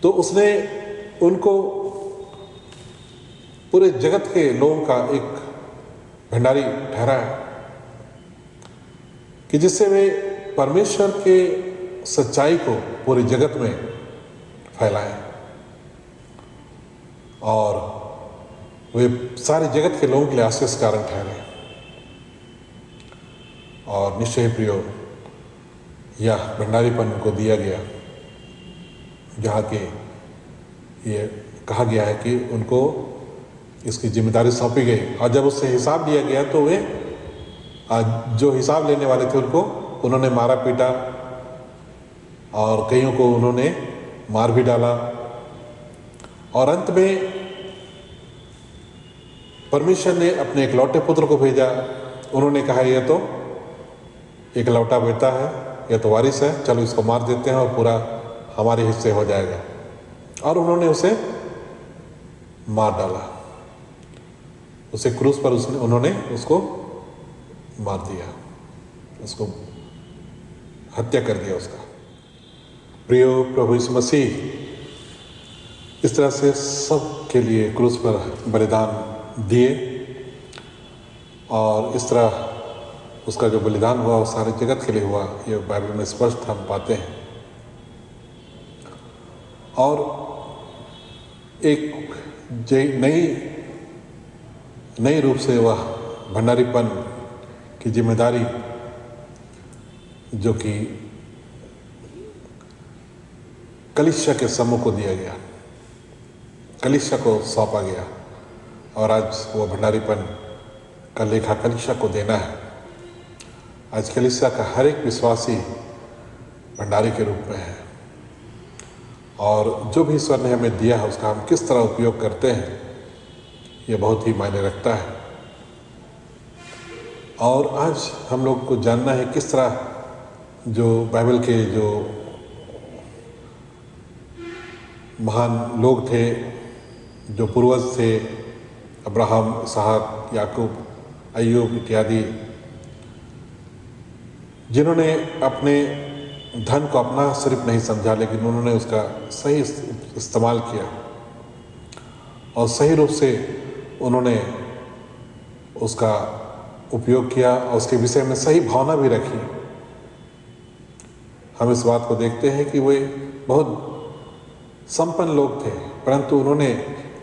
तो उसने उनको पूरे जगत के लोगों का एक भंडारी ठहराया, कि जिससे वे परमेश्वर के सच्चाई को पूरे जगत में फैलाएं, और वे सारे जगत के लोगों के लिए आशीष कारण ठहरे। और निश्चय प्रियो, यह भंडारीपन को दिया गया, जहाँ के ये कहा गया है कि उनको इसकी जिम्मेदारी सौंपी गई, और जब उससे हिसाब लिया गया तो वे जो हिसाब लेने वाले थे उन्होंने मारा पीटा, और कईयों को उन्होंने मार भी डाला, और अंत में परमेश्वर ने अपने इकलौते पुत्र को भेजा। उन्होंने कहा, यह तो इकलौता बेटा है, यह तो वारिस है, चलो इसको मार देते हैं और पूरा हमारे हिस्से हो जाएगा। और उन्होंने उसे मार डाला, उसे क्रूस पर उन्होंने उसको मार दिया, उसको हत्या कर दिया उसका। प्रियो प्रभु यीशु मसीह इस तरह से सब के लिए क्रूस पर बलिदान दिए, और इस तरह उसका जो बलिदान हुआ वो सारे जगत के लिए हुआ, ये बाइबल में स्पष्ट हम पाते हैं। और एक नई रूप से वह भंडारीपन की जिम्मेदारी जो कि कलीसिया के समूह को दिया गया, कलीसिया को सौंपा गया, और आज वो भंडारीपन का लेखा कलीसिया को देना है। आज कलीसिया का हर एक विश्वासी भंडारी के रूप में है, और जो भी ईश्वर ने हमें दिया है उसका हम किस तरह उपयोग करते हैं, ये बहुत ही मायने रखता है। और आज हम लोग को जानना है किस तरह जो बाइबल के जो महान लोग थे, जो पूर्वज थे, अब्राहम, इसहाक, याकूब, अय्यूब इत्यादि, जिन्होंने अपने धन को अपना सिर्फ नहीं समझा लेकिन उन्होंने उसका सही इस्तेमाल किया और सही रूप से उन्होंने उसका उपयोग किया और उसके विषय में सही भावना भी रखी। हम इस बात को देखते हैं कि वे बहुत संपन्न लोग थे, परंतु उन्होंने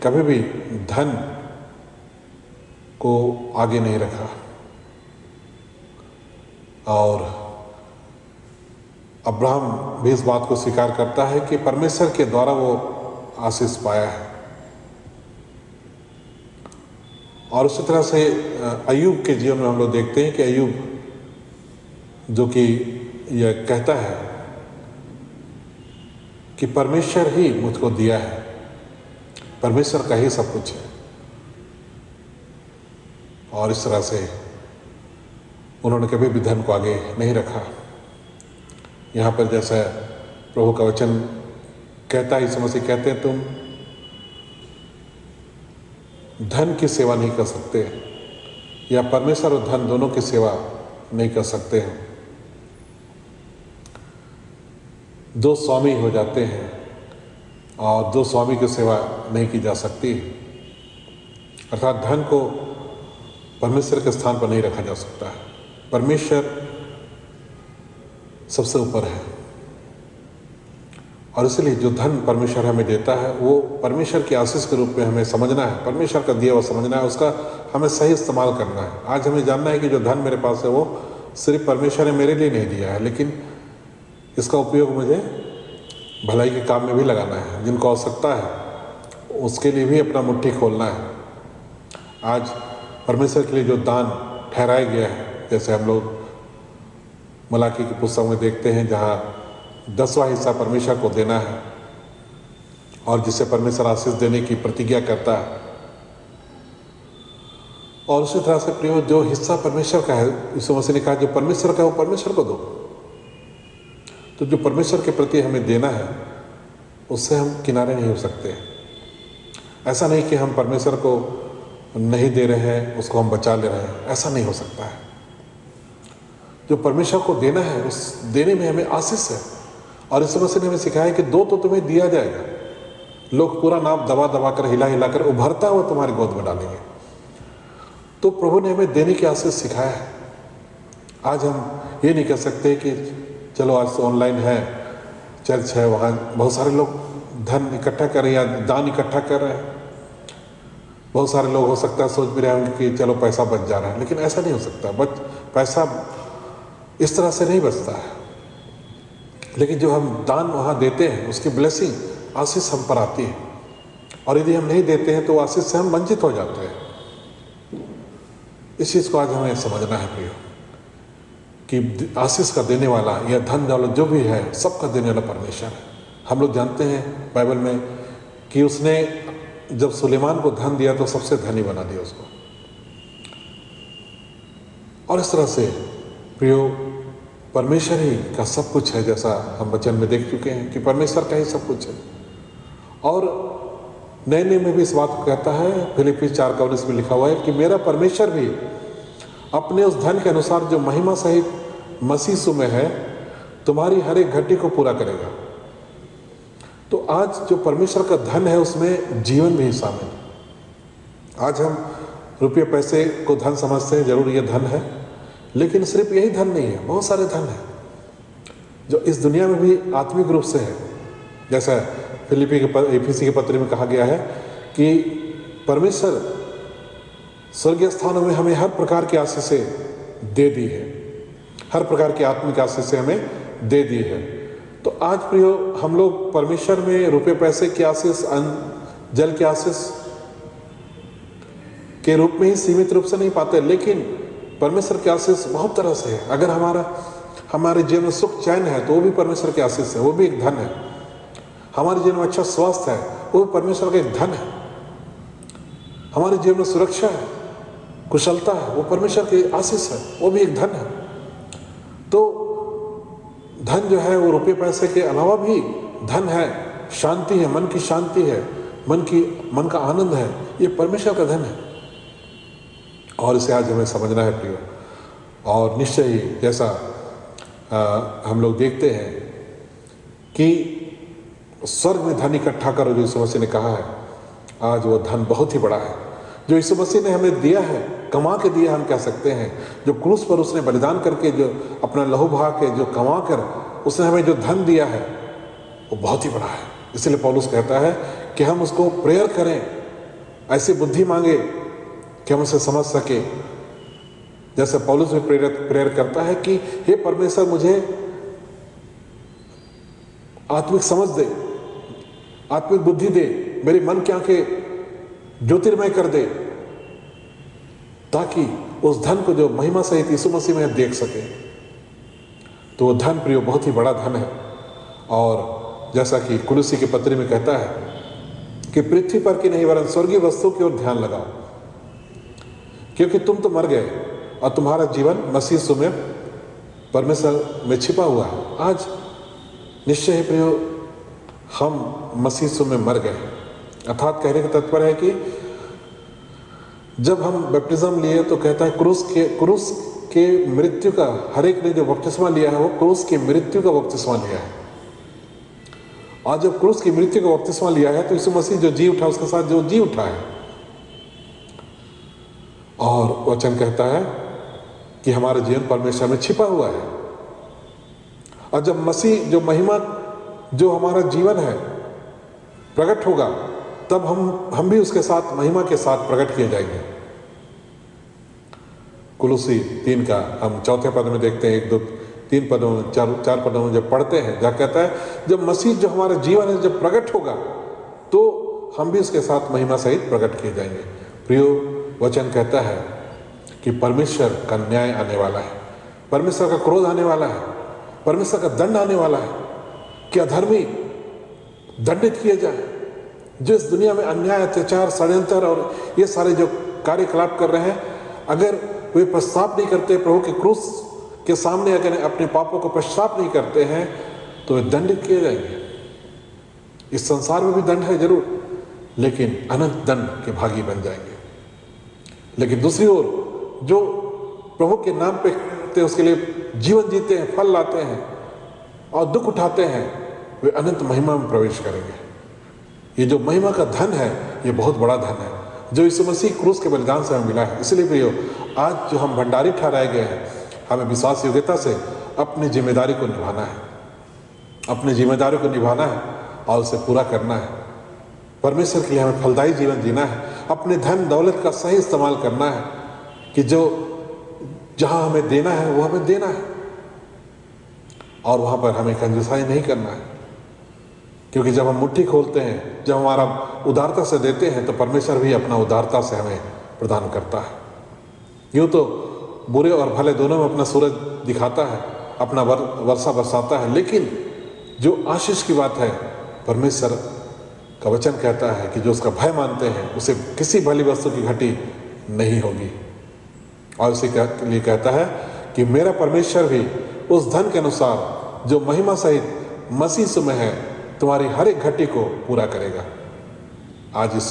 कभी भी धन को आगे नहीं रखा और अब्राहम भी इस बात को स्वीकार करता है कि परमेश्वर के द्वारा वो आशीष पाया है। और उसी तरह से अय्यूब के जीवन में हम लोग देखते हैं कि अय्यूब जो कि यह कहता है कि परमेश्वर ही मुझको दिया है, परमेश्वर का ही सब कुछ है। और इस तरह से उन्होंने कभी भी धन को आगे नहीं रखा। यहाँ पर जैसा प्रभु का वचन कहता है, यीशु मसीह कहते हैं तुम धन की सेवा नहीं कर सकते या परमेश्वर और धन दोनों की सेवा नहीं कर सकते हैं। दो स्वामी हो जाते हैं और दो स्वामी की सेवा नहीं की जा सकती। अर्थात धन को परमेश्वर के स्थान पर नहीं रखा जा सकता है। परमेश्वर सबसे ऊपर है और इसलिए जो धन परमेश्वर हमें देता है वो परमेश्वर की आशीष के रूप में हमें समझना है, परमेश्वर का दिया हुआ समझना है, उसका हमें सही इस्तेमाल करना है। आज हमें जानना है कि जो धन मेरे पास है वो सिर्फ परमेश्वर ने मेरे लिए नहीं दिया है, लेकिन इसका उपयोग मुझे भलाई के काम में भी लगाना है। जिनको आवश्यकता है उसके लिए भी अपना मुट्ठी खोलना है। आज परमेश्वर के लिए जो दान ठहराया गया है, जैसे हम लोग मलाकी की पुस्तक में देखते हैं जहाँ 10वां हिस्सा परमेश्वर को देना है और जिसे परमेश्वर आशीष देने की प्रतिज्ञा करता है। और उसी तरह से प्रियो जो हिस्सा परमेश्वर का है, यीशु मसीह ने कहा जो परमेश्वर का है वो परमेश्वर को दो। तो जो परमेश्वर के प्रति हमें देना है उससे हम किनारे नहीं हो सकते। ऐसा नहीं कि हम परमेश्वर को नहीं दे रहे हैं, उसको हम बचा ले रहे हैं, ऐसा नहीं हो सकता है। जो परमेश्वर को देना है उस देने में हमें आशीष है। और यीशु मसीह ने हमें सिखाया कि दो तो तुम्हें दिया जाएगा, लोग पूरा नाप दबा दबा कर हिला हिला कर उभरता हुआ तुम्हारी गोद में डालेंगे। तो प्रभु ने हमें देने की आशीष सिखाया है। आज हम ये नहीं कह सकते कि चलो आज तो ऑनलाइन है, चर्च है, वहाँ बहुत सारे लोग धन इकट्ठा कर रहे हैं या दान इकट्ठा कर रहे हैं। बहुत सारे लोग हो सकता है सोच भी रहे होंगे कि चलो पैसा बच जा रहा है, लेकिन ऐसा नहीं हो सकता। पैसा इस तरह से नहीं बचता है, लेकिन जो हम दान वहाँ देते हैं उसकी ब्लेसिंग, आशीष हम पर आती है। और यदि हम नहीं देते हैं तो आशीष से हम वंचित हो जाते हैं। इस चीज़ को आज हमें समझना है प्रियो कि आशीष का देने वाला या धन दौलत जो भी है सबका देने वाला परमेश्वर है। हम लोग जानते हैं बाइबल में कि उसने जब सुलेमान को धन दिया तो सबसे धनी बना दिया उसको। और इस तरह से प्रियो परमेश्वर ही का सब कुछ है, जैसा हम वचन में देख चुके हैं कि परमेश्वर का ही सब कुछ है। और नए नियम में भी इस बात को कहता है, फिलिप्पी 4:19 में लिखा हुआ है कि मेरा परमेश्वर भी अपने उस धन के अनुसार जो महिमा सहित मसीह यीशु में है तुम्हारी हर एक घटी को पूरा करेगा। तो आज जो परमेश्वर का धन है उसमें जीवन भी शामिल है। आज हम रुपये पैसे को धन समझते हैं, जरूर ये धन है, लेकिन सिर्फ यही धन नहीं है, बहुत सारे धन है जो इस दुनिया में भी आत्मिक रूप से है। जैसा एफिसी के पत्र में कहा गया है कि परमेश्वर स्वर्गीय स्थानों में हमें हर प्रकार की आशीषें दे दी है, हर प्रकार की आत्मिक आशीषें हमें दे दी है। तो आज प्रियो हम लोग परमेश्वर में रुपये पैसे की आशीष, अन्न जल की आशीष के रूप में ही सीमित रूप से नहीं पाते, लेकिन परमेश्वर की आशीष बहुत तरह से है। अगर हमारे जीवन में सुख चैन है तो वो भी परमेश्वर की आशीष है, वो भी एक धन है। हमारे जीवन में अच्छा स्वास्थ्य है, वो भी परमेश्वर का एक धन है। हमारे जीवन में सुरक्षा है, कुशलता है, वो परमेश्वर की आशीष है, वो भी एक धन है। तो धन जो है वो रुपये पैसे के अलावा भी धन है, शांति है, मन की शांति है, मन का आनंद है, ये परमेश्वर का धन है। और इसे आज हमें समझना है प्रियो। और निश्चय ही जैसा हम लोग देखते हैं कि स्वर्ग में धन इकट्ठा करो, जो यीशु मसीह ने कहा है, आज वो धन बहुत ही बड़ा है जो यीशु मसीह ने हमें दिया है, कमा के दिया हम कह सकते हैं। जो क्रूस पर उसने बलिदान करके, जो अपना लहू बहा के, जो कमा कर उसने हमें जो धन दिया है, वो बहुत ही बड़ा है। इसलिए पौलुस कहता है कि हम उसको प्रेयर करें, ऐसी बुद्धि मांगे कि हम उसे समझ सके। जैसे पौलुस भी प्रेयर करता है कि हे परमेश्वर, मुझे आत्मिक समझ दे, आत्मिक बुद्धि दे, मेरी मन की आंखें ज्योतिर्मय कर दे, ताकि उस धन को जो महिमा सहित यीशु मसीह में देख सके। तो वो धन प्रियो बहुत ही बड़ा धन है। और जैसा कि कुलुसी की पत्री में कहता है कि पृथ्वी पर की नहीं वरन स्वर्गीय वस्तु की ओर ध्यान लगाओ, क्योंकि तुम तो मर गए और तुम्हारा जीवन मसीह यीशु में परमेश्वर में छिपा हुआ है। आज निश्चय ही प्रियो हम मसीह यीशु में मर गए। अर्थात कहने का तात्पर्य है कि जब हम बपटिज्म लिए तो कहता है क्रूस के मृत्यु का, हर एक ने जो बपतिस्मा लिया है वो क्रूस की मृत्यु का बपतिस्मा लिया है। और जब क्रूस की मृत्यु का बपतिस्मा लिया है तो यीशु मसीह जो जी उठा उसके साथ जो जी उठा है। और वचन कहता है कि हमारा जीवन परमेश्वर में छिपा हुआ है। और जब मसीह जो महिमा, जो हमारा जीवन है, प्रकट होगा, तब हम भी उसके साथ महिमा के साथ प्रकट किए जाएंगे। कुलुसी 3 का हम 4 पद में देखते हैं, 1, 2, 3 पदों में, 4 पदों में जब पढ़ते हैं, जहाँ कहता है जब मसीह जो हमारा जीवन है जब प्रकट होगा तो हम भी उसके साथ महिमा सहित प्रकट किए जाएंगे। प्रियो, वचन कहता है कि परमेश्वर का न्याय आने वाला है, परमेश्वर का क्रोध आने वाला है, परमेश्वर का दंड आने वाला है कि अधर्मी दंडित किए जाए, जो इस दुनिया में अन्याय, अत्याचार, षड्यंत्र और ये सारे जो कार्यकलाप कर रहे हैं, अगर वे पश्चाताप नहीं करते, प्रभु के क्रूस के सामने अगर अपने पापों को पश्चाताप नहीं करते हैं तो वे दंडित किए जाएंगे। इस संसार में भी दंड है जरूर, लेकिन अनंत दंड के भागी बन जाएंगे। लेकिन दूसरी ओर जो प्रभु के नाम पे करते हैं, उसके लिए जीवन जीते हैं, फल लाते हैं और दुख उठाते हैं, वे अनंत महिमा में प्रवेश करेंगे। ये जो महिमा का धन है, ये बहुत बड़ा धन है जो यीशु मसीह क्रूस के बलिदान से हमें मिला है। इसलिए प्रियो, आज जो हम भंडारी ठहराए गए हैं, हमें विश्वास योग्यता से अपनी जिम्मेदारी को निभाना है, अपनी जिम्मेदारी को निभाना है और उसे पूरा करना है। परमेश्वर के लिए हमें फलदायी जीवन जीना है, अपने धन दौलत का सही इस्तेमाल करना है कि जो जहाँ हमें देना है वो हमें देना है और वहाँ पर हमें कंजूसाई नहीं करना है। क्योंकि जब हम मुट्ठी खोलते हैं, जब हमारा उदारता से देते हैं, तो परमेश्वर भी अपना उदारता से हमें प्रदान करता है। यूँ तो बुरे और भले दोनों में अपना सूरज दिखाता है, अपना वर्षा बरसाता है, लेकिन जो आशीष की बात है, परमेश्वर का वचन कहता है कि जो उसका भय मानते हैं उसे किसी भली वस्तु की घटी नहीं होगी। और उसी के लिए कहता है कि मेरा परमेश्वर भी उस धन के अनुसार जो महिमा सहित मसीह यीशु में है, तुम्हारी हर एक घटी को पूरा करेगा। आज इस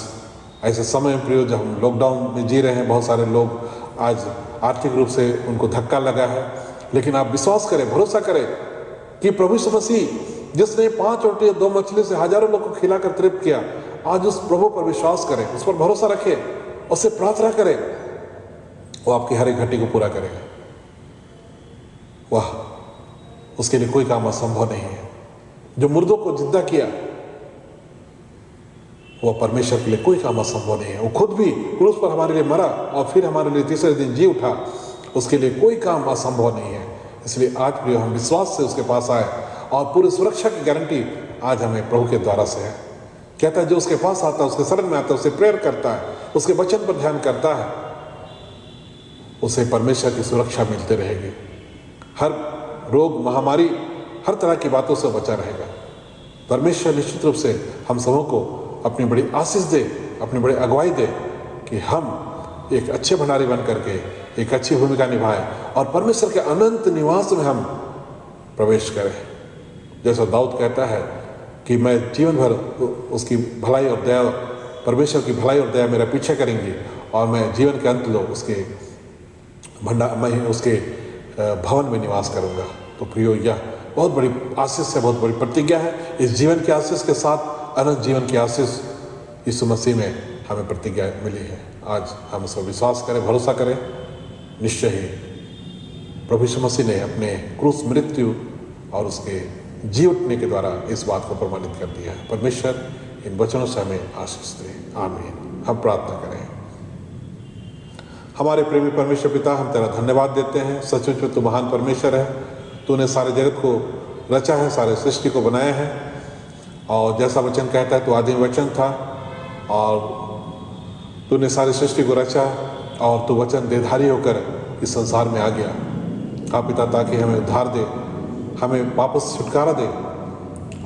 ऐसे समय में प्रियो, जब हम लॉकडाउन में जी रहे हैं, बहुत सारे लोग आज आर्थिक रूप से उनको धक्का लगा है, लेकिन आप विश्वास करें, भरोसा करें कि प्रभु यीशु मसीह जिसने 5 रोटी और 2 मछली से हजारों लोगों को खिलाकर तृप्त किया, आज उस प्रभु पर विश्वास करें, उस पर भरोसा रखें, उससे प्रार्थना करें, वो आपकी हर एक घटी को पूरा करेगा। वाह, उसके लिए कोई काम असंभव नहीं है। जो मुर्दों को जिंदा किया, वो परमेश्वर के लिए कोई काम असंभव नहीं है। वो खुद भी क्रूस पर हमारे लिए मरा और फिर हमारे लिए तीसरे दिन जी उठा, उसके लिए कोई काम असंभव नहीं है। इसलिए आज प्रिय, हम विश्वास से उसके पास आए और पूरी सुरक्षा की गारंटी आज हमें प्रभु के द्वारा से है। कहता है जो उसके पास आता है, उसके शरण में आता है, उसे प्रेयर करता है, उसके वचन पर ध्यान करता है, उसे परमेश्वर की सुरक्षा मिलती रहेगी। हर रोग, महामारी, हर तरह की बातों से बचा रहेगा। परमेश्वर निश्चित रूप से हम सबों को अपनी बड़ी आशीष दे, अपनी बड़ी अगुवाई दे कि हम एक अच्छे भंडारी बन करके एक अच्छी भूमिका निभाएं और परमेश्वर के अनंत निवास में हम प्रवेश करें। जैसा दाऊद कहता है कि मैं जीवन भर उसकी भलाई और दया, परमेश्वर की भलाई और दया मेरा पीछे करेंगी और मैं जीवन के अंत लोग उसके भवन में निवास करूंगा। तो प्रियो, यह बहुत बड़ी आशीष है, बहुत बड़ी प्रतिज्ञा है। इस जीवन की आशीष के साथ अनंत जीवन की आशीष यीशु मसीह में हमें प्रतिज्ञा मिली है। आज हम उस पर विश्वास करें, भरोसा करें। निश्चय ही प्रभु यीशु मसीह ने अपने क्रूस मृत्यु और उसके जी उठने के द्वारा इस बात को प्रमाणित कर दिया है। परमेश्वर इन वचनों से हमें आशीष दे। आमीन। हम प्रार्थना करें। हमारे प्रेमी परमेश्वर पिता, हम तेरा धन्यवाद देते हैं। सचमुच में तू महान परमेश्वर है। तूने सारे जगत को रचा है, सारे सृष्टि को बनाया है, और जैसा वचन कहता है तू आदि वचन था और तूने सारी सृष्टि को रचा और तू वचन देहधारी होकर इस संसार में आ गया। हाँ पिता, ताकि हमें उद्धार दे, हमें वापस छुटकारा दे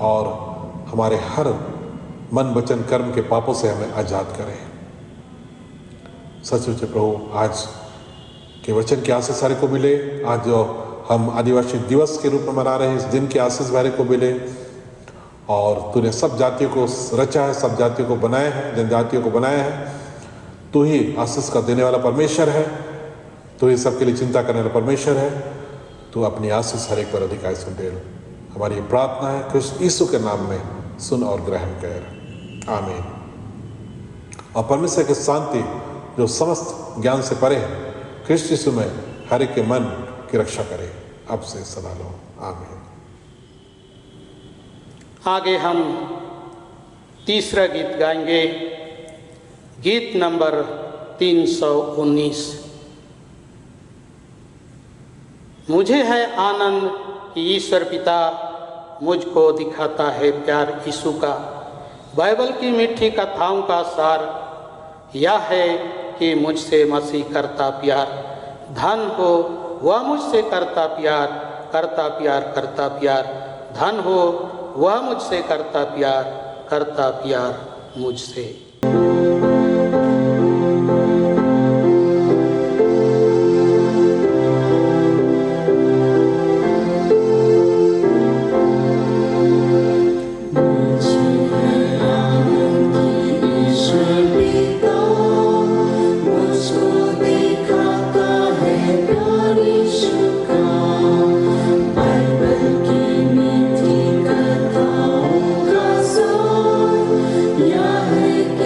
और हमारे हर मन वचन कर्म के पापों से हमें आज़ाद करें। सचमुच प्रभु, आज के वचन की आशीष सारे को मिले। आज जो हम आदिवासी दिवस के रूप में मना रहे हैं, इस दिन की आशीष सारे को मिले। और तूने सब जातियों को रचा है, सब जातियों को बनाया है, जनजातियों को बनाया है। तू ही आशीष का देने वाला परमेश्वर है, तू ही सबके लिए चिंता करने वाला परमेश्वर है। तू अपनी आशीष हर एक पर अधिकार से दे। हमारी प्रार्थना है कृष्ण यीशु के नाम में सुन और ग्रहण कर। आमीन। और परमेश्वर की शांति जो समस्त ज्ञान से परे है, कृष्ण यीशु में हर एक के मन की रक्षा करे, अब से सदा लो। आमीन। आगे हम तीसरा गीत गाएंगे, गीत नंबर 319। मुझे है आनंद कि ईश्वर पिता मुझको दिखाता है प्यार यीशु का। बाइबल की मीठी कथाओं का सार यह है कि मुझसे मसीह करता प्यार। धन हो वह मुझसे करता प्यार, करता प्यार, करता प्यार। धन हो वह मुझसे करता प्यार, करता प्यार मुझसे। Yeah.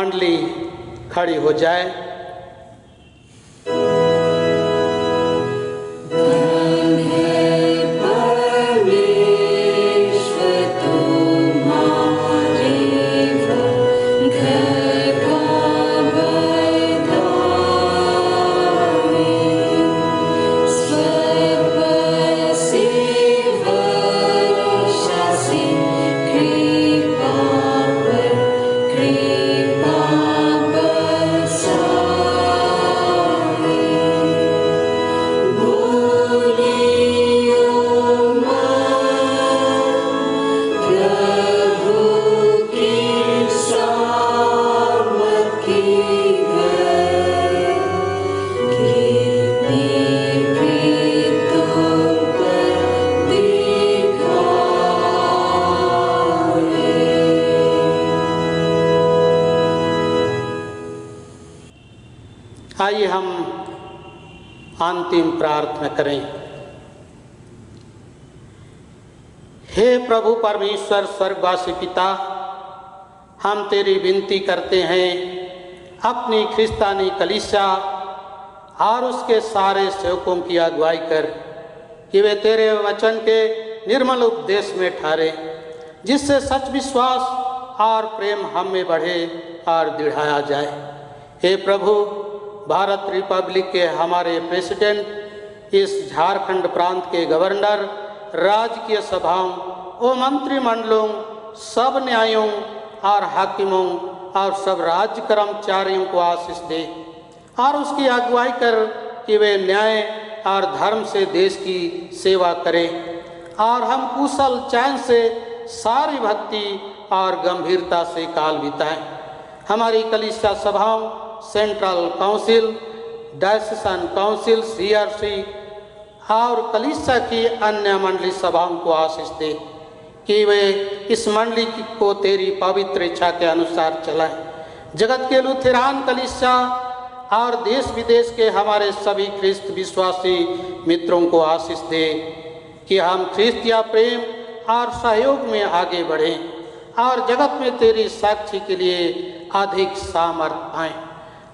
मंडली खड़ी हो जाए। आइए हम अंतिम प्रार्थना करें। हे प्रभु परमेश्वर स्वर्गवासी पिता, हम तेरी विनती करते हैं अपनी ख्रिस्तानी कलीसिया और उसके सारे सेवकों की अगुवाई कर कि वे तेरे वचन के निर्मल उपदेश में ठहरे, जिससे सच विश्वास और प्रेम हम में बढ़े और दृढ़ाया जाए। हे प्रभु, भारत रिपब्लिक के हमारे प्रेसिडेंट, इस झारखंड प्रांत के गवर्नर, राजकीय सभाओं और मंत्रिमंडलों, सब न्यायों और हाकिमों और सब राज्य कर्मचारियों को आशीष दे और उसकी अगुवाई कर कि वे न्याय और धर्म से देश की सेवा करें और हम कुशल चैन से सारी भक्ति और गंभीरता से काल बिताएं। हमारी कलीसिया सभाओं, सेंट्रल काउंसिल, डायसेशन काउंसिल, CRC और कलीसिया की अन्य मंडली सभाओं को आशीष दे कि वे इस मंडली को तेरी पवित्र इच्छा के अनुसार चलाएं। जगत के लुथेरान कलीसिया और देश विदेश के हमारे सभी ख्रिस्त विश्वासी मित्रों को आशीष दे कि हम ख्रिस्तिया प्रेम और सहयोग में आगे बढ़ें और जगत में तेरी साक्षी के लिए अधिक सामर्थ पाएं।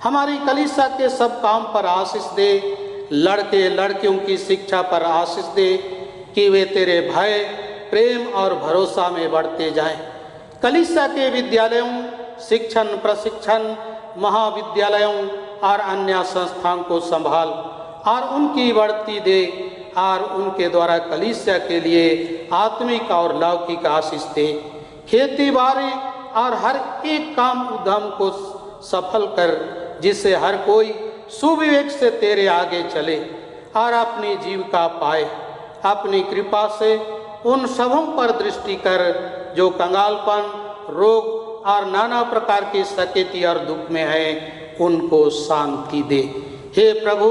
हमारी कलीसिया के सब काम पर आशीष दे, लड़के लड़कियों की शिक्षा पर आशीष दे कि वे तेरे भय, प्रेम और भरोसा में बढ़ते जाएं। कलीसिया के विद्यालयों, शिक्षण प्रशिक्षण महाविद्यालयों और अन्य संस्थाओं को संभाल और उनकी बढ़ती दे और उनके द्वारा कलीसिया के लिए आत्मिक और लौकिक आशीष दे। खेती बाड़ी और हर एक काम उद्यम को सफल कर, जिससे हर कोई सुविवेक से तेरे आगे चले और अपनी जीविका पाए। अपनी कृपा से उन सबों पर दृष्टि कर जो कंगालपन, रोग और नाना प्रकार की सकेती और दुख में है, उनको शांति दे। हे प्रभु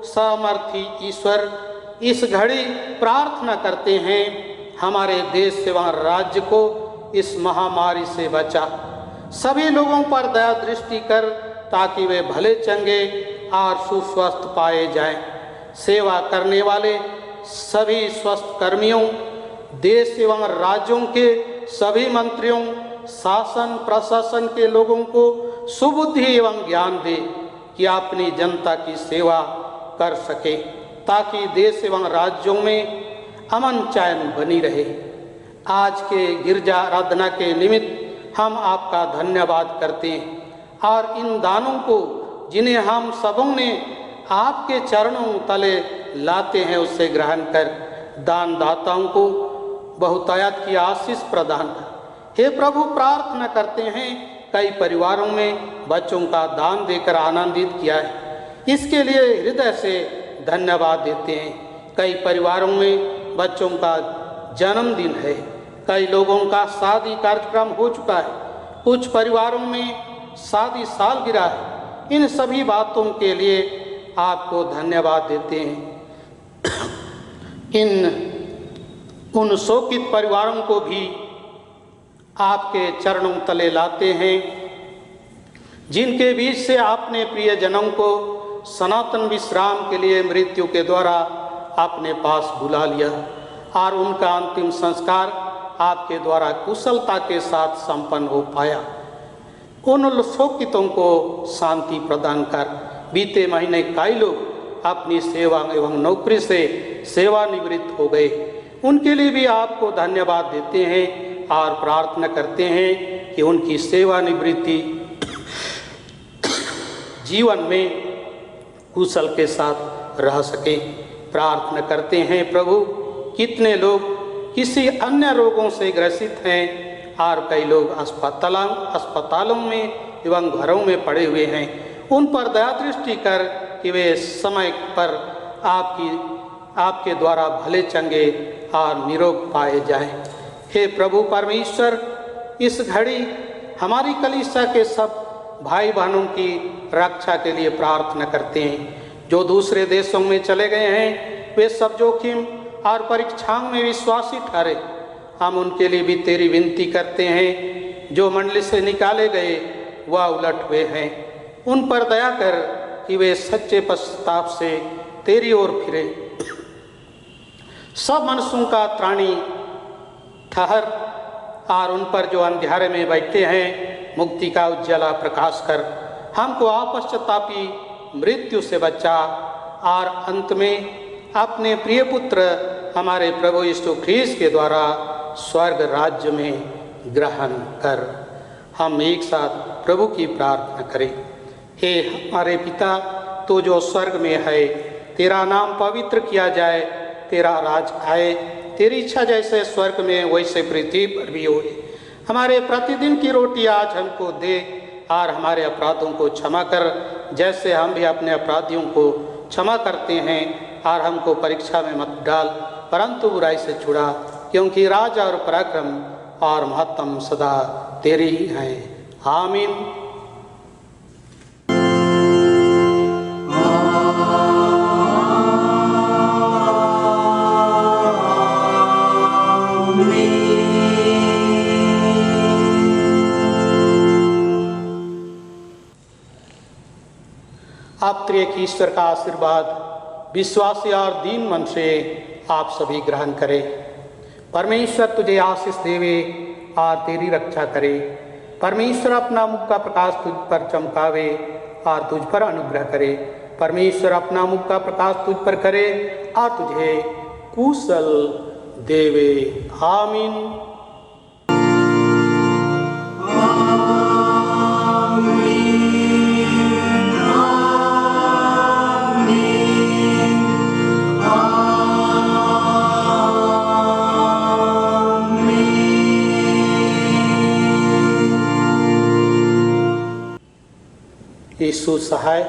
सामर्थी ईश्वर, इस घड़ी प्रार्थना करते हैं हमारे देश एवं राज्य को इस महामारी से बचा। सभी लोगों पर दया दृष्टि कर ताकि वे भले चंगे और सुस्वस्थ पाए जाएं। सेवा करने वाले सभी स्वस्थ कर्मियों, देश एवं राज्यों के सभी मंत्रियों, शासन प्रशासन के लोगों को सुबुद्धि एवं ज्ञान दे कि अपनी जनता की सेवा कर सके, ताकि देश एवं राज्यों में अमन चैन बनी रहे। आज के गिरजा आराधना के निमित्त हम आपका धन्यवाद करते हैं और इन दानों को जिन्हें हम सबों ने आपके चरणों तले लाते हैं, उससे ग्रहण कर दानदाताओं को बहुतायत की आशीष प्रदान कर। हे प्रभु प्रार्थना करते हैं, कई परिवारों में बच्चों का दान देकर आनंदित किया है, इसके लिए हृदय से धन्यवाद देते हैं। कई परिवारों में बच्चों का जन्मदिन है, कई लोगों का शादी कार्यक्रम हो चुका है, कुछ परिवारों में शादी सालगिरह है। इन सभी बातों के लिए आपको धन्यवाद देते हैं। उन शोकित परिवारों को भी आपके चरणों तले लाते हैं, जिनके बीच से आपने प्रियजनों को सनातन विश्राम के लिए मृत्यु के द्वारा अपने पास बुला लिया और उनका अंतिम संस्कार आपके द्वारा कुशलता के साथ संपन्न हो पाया। उन शोकितों को शांति प्रदान कर। बीते महीने कई लोग अपनी सेवा एवं नौकरी से सेवानिवृत्त हो गए, उनके लिए भी आपको धन्यवाद देते हैं और प्रार्थना करते हैं कि उनकी सेवानिवृत्ति जीवन में कुशल के साथ रह सके। प्रार्थना करते हैं प्रभु, कितने लोग किसी अन्य रोगों से ग्रसित हैं और कई लोग अस्पतालों में एवं घरों में पड़े हुए हैं। उन पर दया दृष्टि कर कि वे समय पर आपके द्वारा भले चंगे और निरोग पाए जाएं। हे प्रभु परमेश्वर, इस घड़ी हमारी कलीसिया के सब भाई बहनों की रक्षा के लिए प्रार्थना करते हैं। जो दूसरे देशों में चले गए हैं, वे सब जोखिम और परीक्षाओं में विश्वासी ठहरे। हम उनके लिए भी तेरी विनती करते हैं। जो मंडली से निकाले गए वह उलट हुए हैं, उन पर दया कर कि वे सच्चे पश्चाताप से तेरी ओर फिरे। सब मनुष्यों का त्राणी ठहर और उन पर जो अंधेरे में बैठे हैं मुक्ति का उज्ज्वला प्रकाश कर। हमको अपश्चातापी मृत्यु से बचा और अंत में अपने प्रिय पुत्र हमारे प्रभु यीशु ख्रीस्त के द्वारा स्वर्ग राज्य में ग्रहण कर। हम एक साथ प्रभु की प्रार्थना करें। हे हमारे पिता, तो जो स्वर्ग में है, तेरा नाम पवित्र किया जाए, तेरा राज आए, तेरी इच्छा जैसे स्वर्ग में वैसे पृथ्वी पर भी हो। हमारे प्रतिदिन की रोटी आज हमको दे और हमारे अपराधों को क्षमा कर, जैसे हम भी अपने अपराधियों को क्षमा करते हैं। और हमको परीक्षा में मत डाल, परंतु बुराई से छुड़ा, क्योंकि राज और पराक्रम और महत्तम सदा तेरी ही है। आमीन। आप त्रिएक ईश्वर का आशीर्वाद विश्वासी और दीन मन से आप सभी ग्रहण करें। परमेश्वर तुझे आशीष देवे और तेरी रक्षा करे। परमेश्वर अपना मुख का प्रकाश तुझ पर चमकावे और तुझ पर अनुग्रह करे। परमेश्वर अपना मुख का प्रकाश तुझ पर करे और तुझे कुशल देवे। आमीन। यीशु सहाय।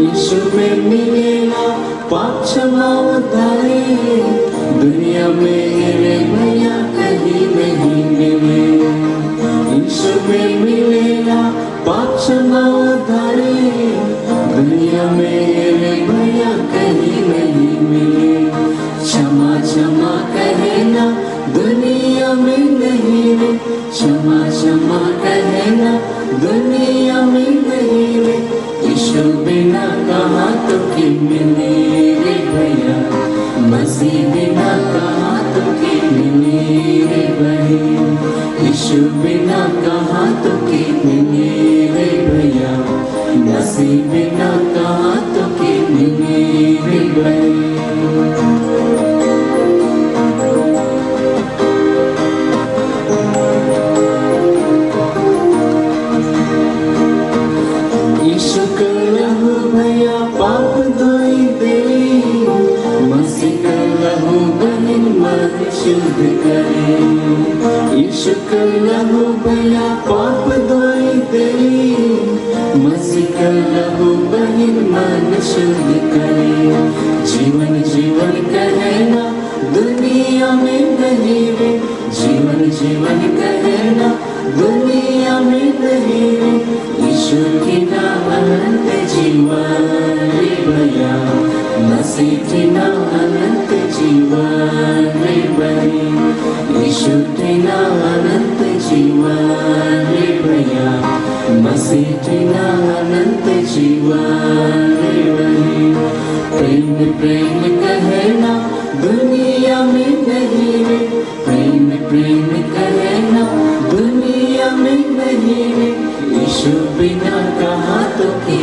यीशु में मिलेगा पाप क्षमा उद्धारे, दुनिया में मेरे भैया कहीं नहीं मिले। यीशु में मिलेगा पाप क्षमा उद्धारे, दुनिया में मेरे भैया कहीं नहीं मिले। क्षमा क्षमा कहना दुनिया में नहीं रे, क्षमा क्षमा कहना दुनिया में नहीं रे। यीशु बिना कहाँ तो की मिले रे भैया, मसीह बिना कहाँ तो की मिले रे भाई। यीशु बिना कहाँ तो की मिले रे भैया, मसीह बिना कहाँ तो की मिले रे भाई। यीशु का लहू भैया पाप धोई दे, मसीह का लहू बहन मन शुद्ध करे। यीशु का लहू भैया पाप धोई दे, मसीह का लहू बहन मन शुद्ध करे। जीवन जीवन कहना दुनिया में नहीं रे, जीवन जीवन कहना दुनिया में नहीं रे। यीशु की ना अनंत जीवन रे भैया, मसीह की ना अनंत जीवन रे भाई। यीशु की ना अनंत जीवन रे भैया, मसीह की ना अनंत जीवन रे भाई। प्रेम प्रेम कहना दुनिया में नहीं रे, प्रेम प्रेम कहना दुनिया में नहीं रे। यीशु बिना कहाँ तो की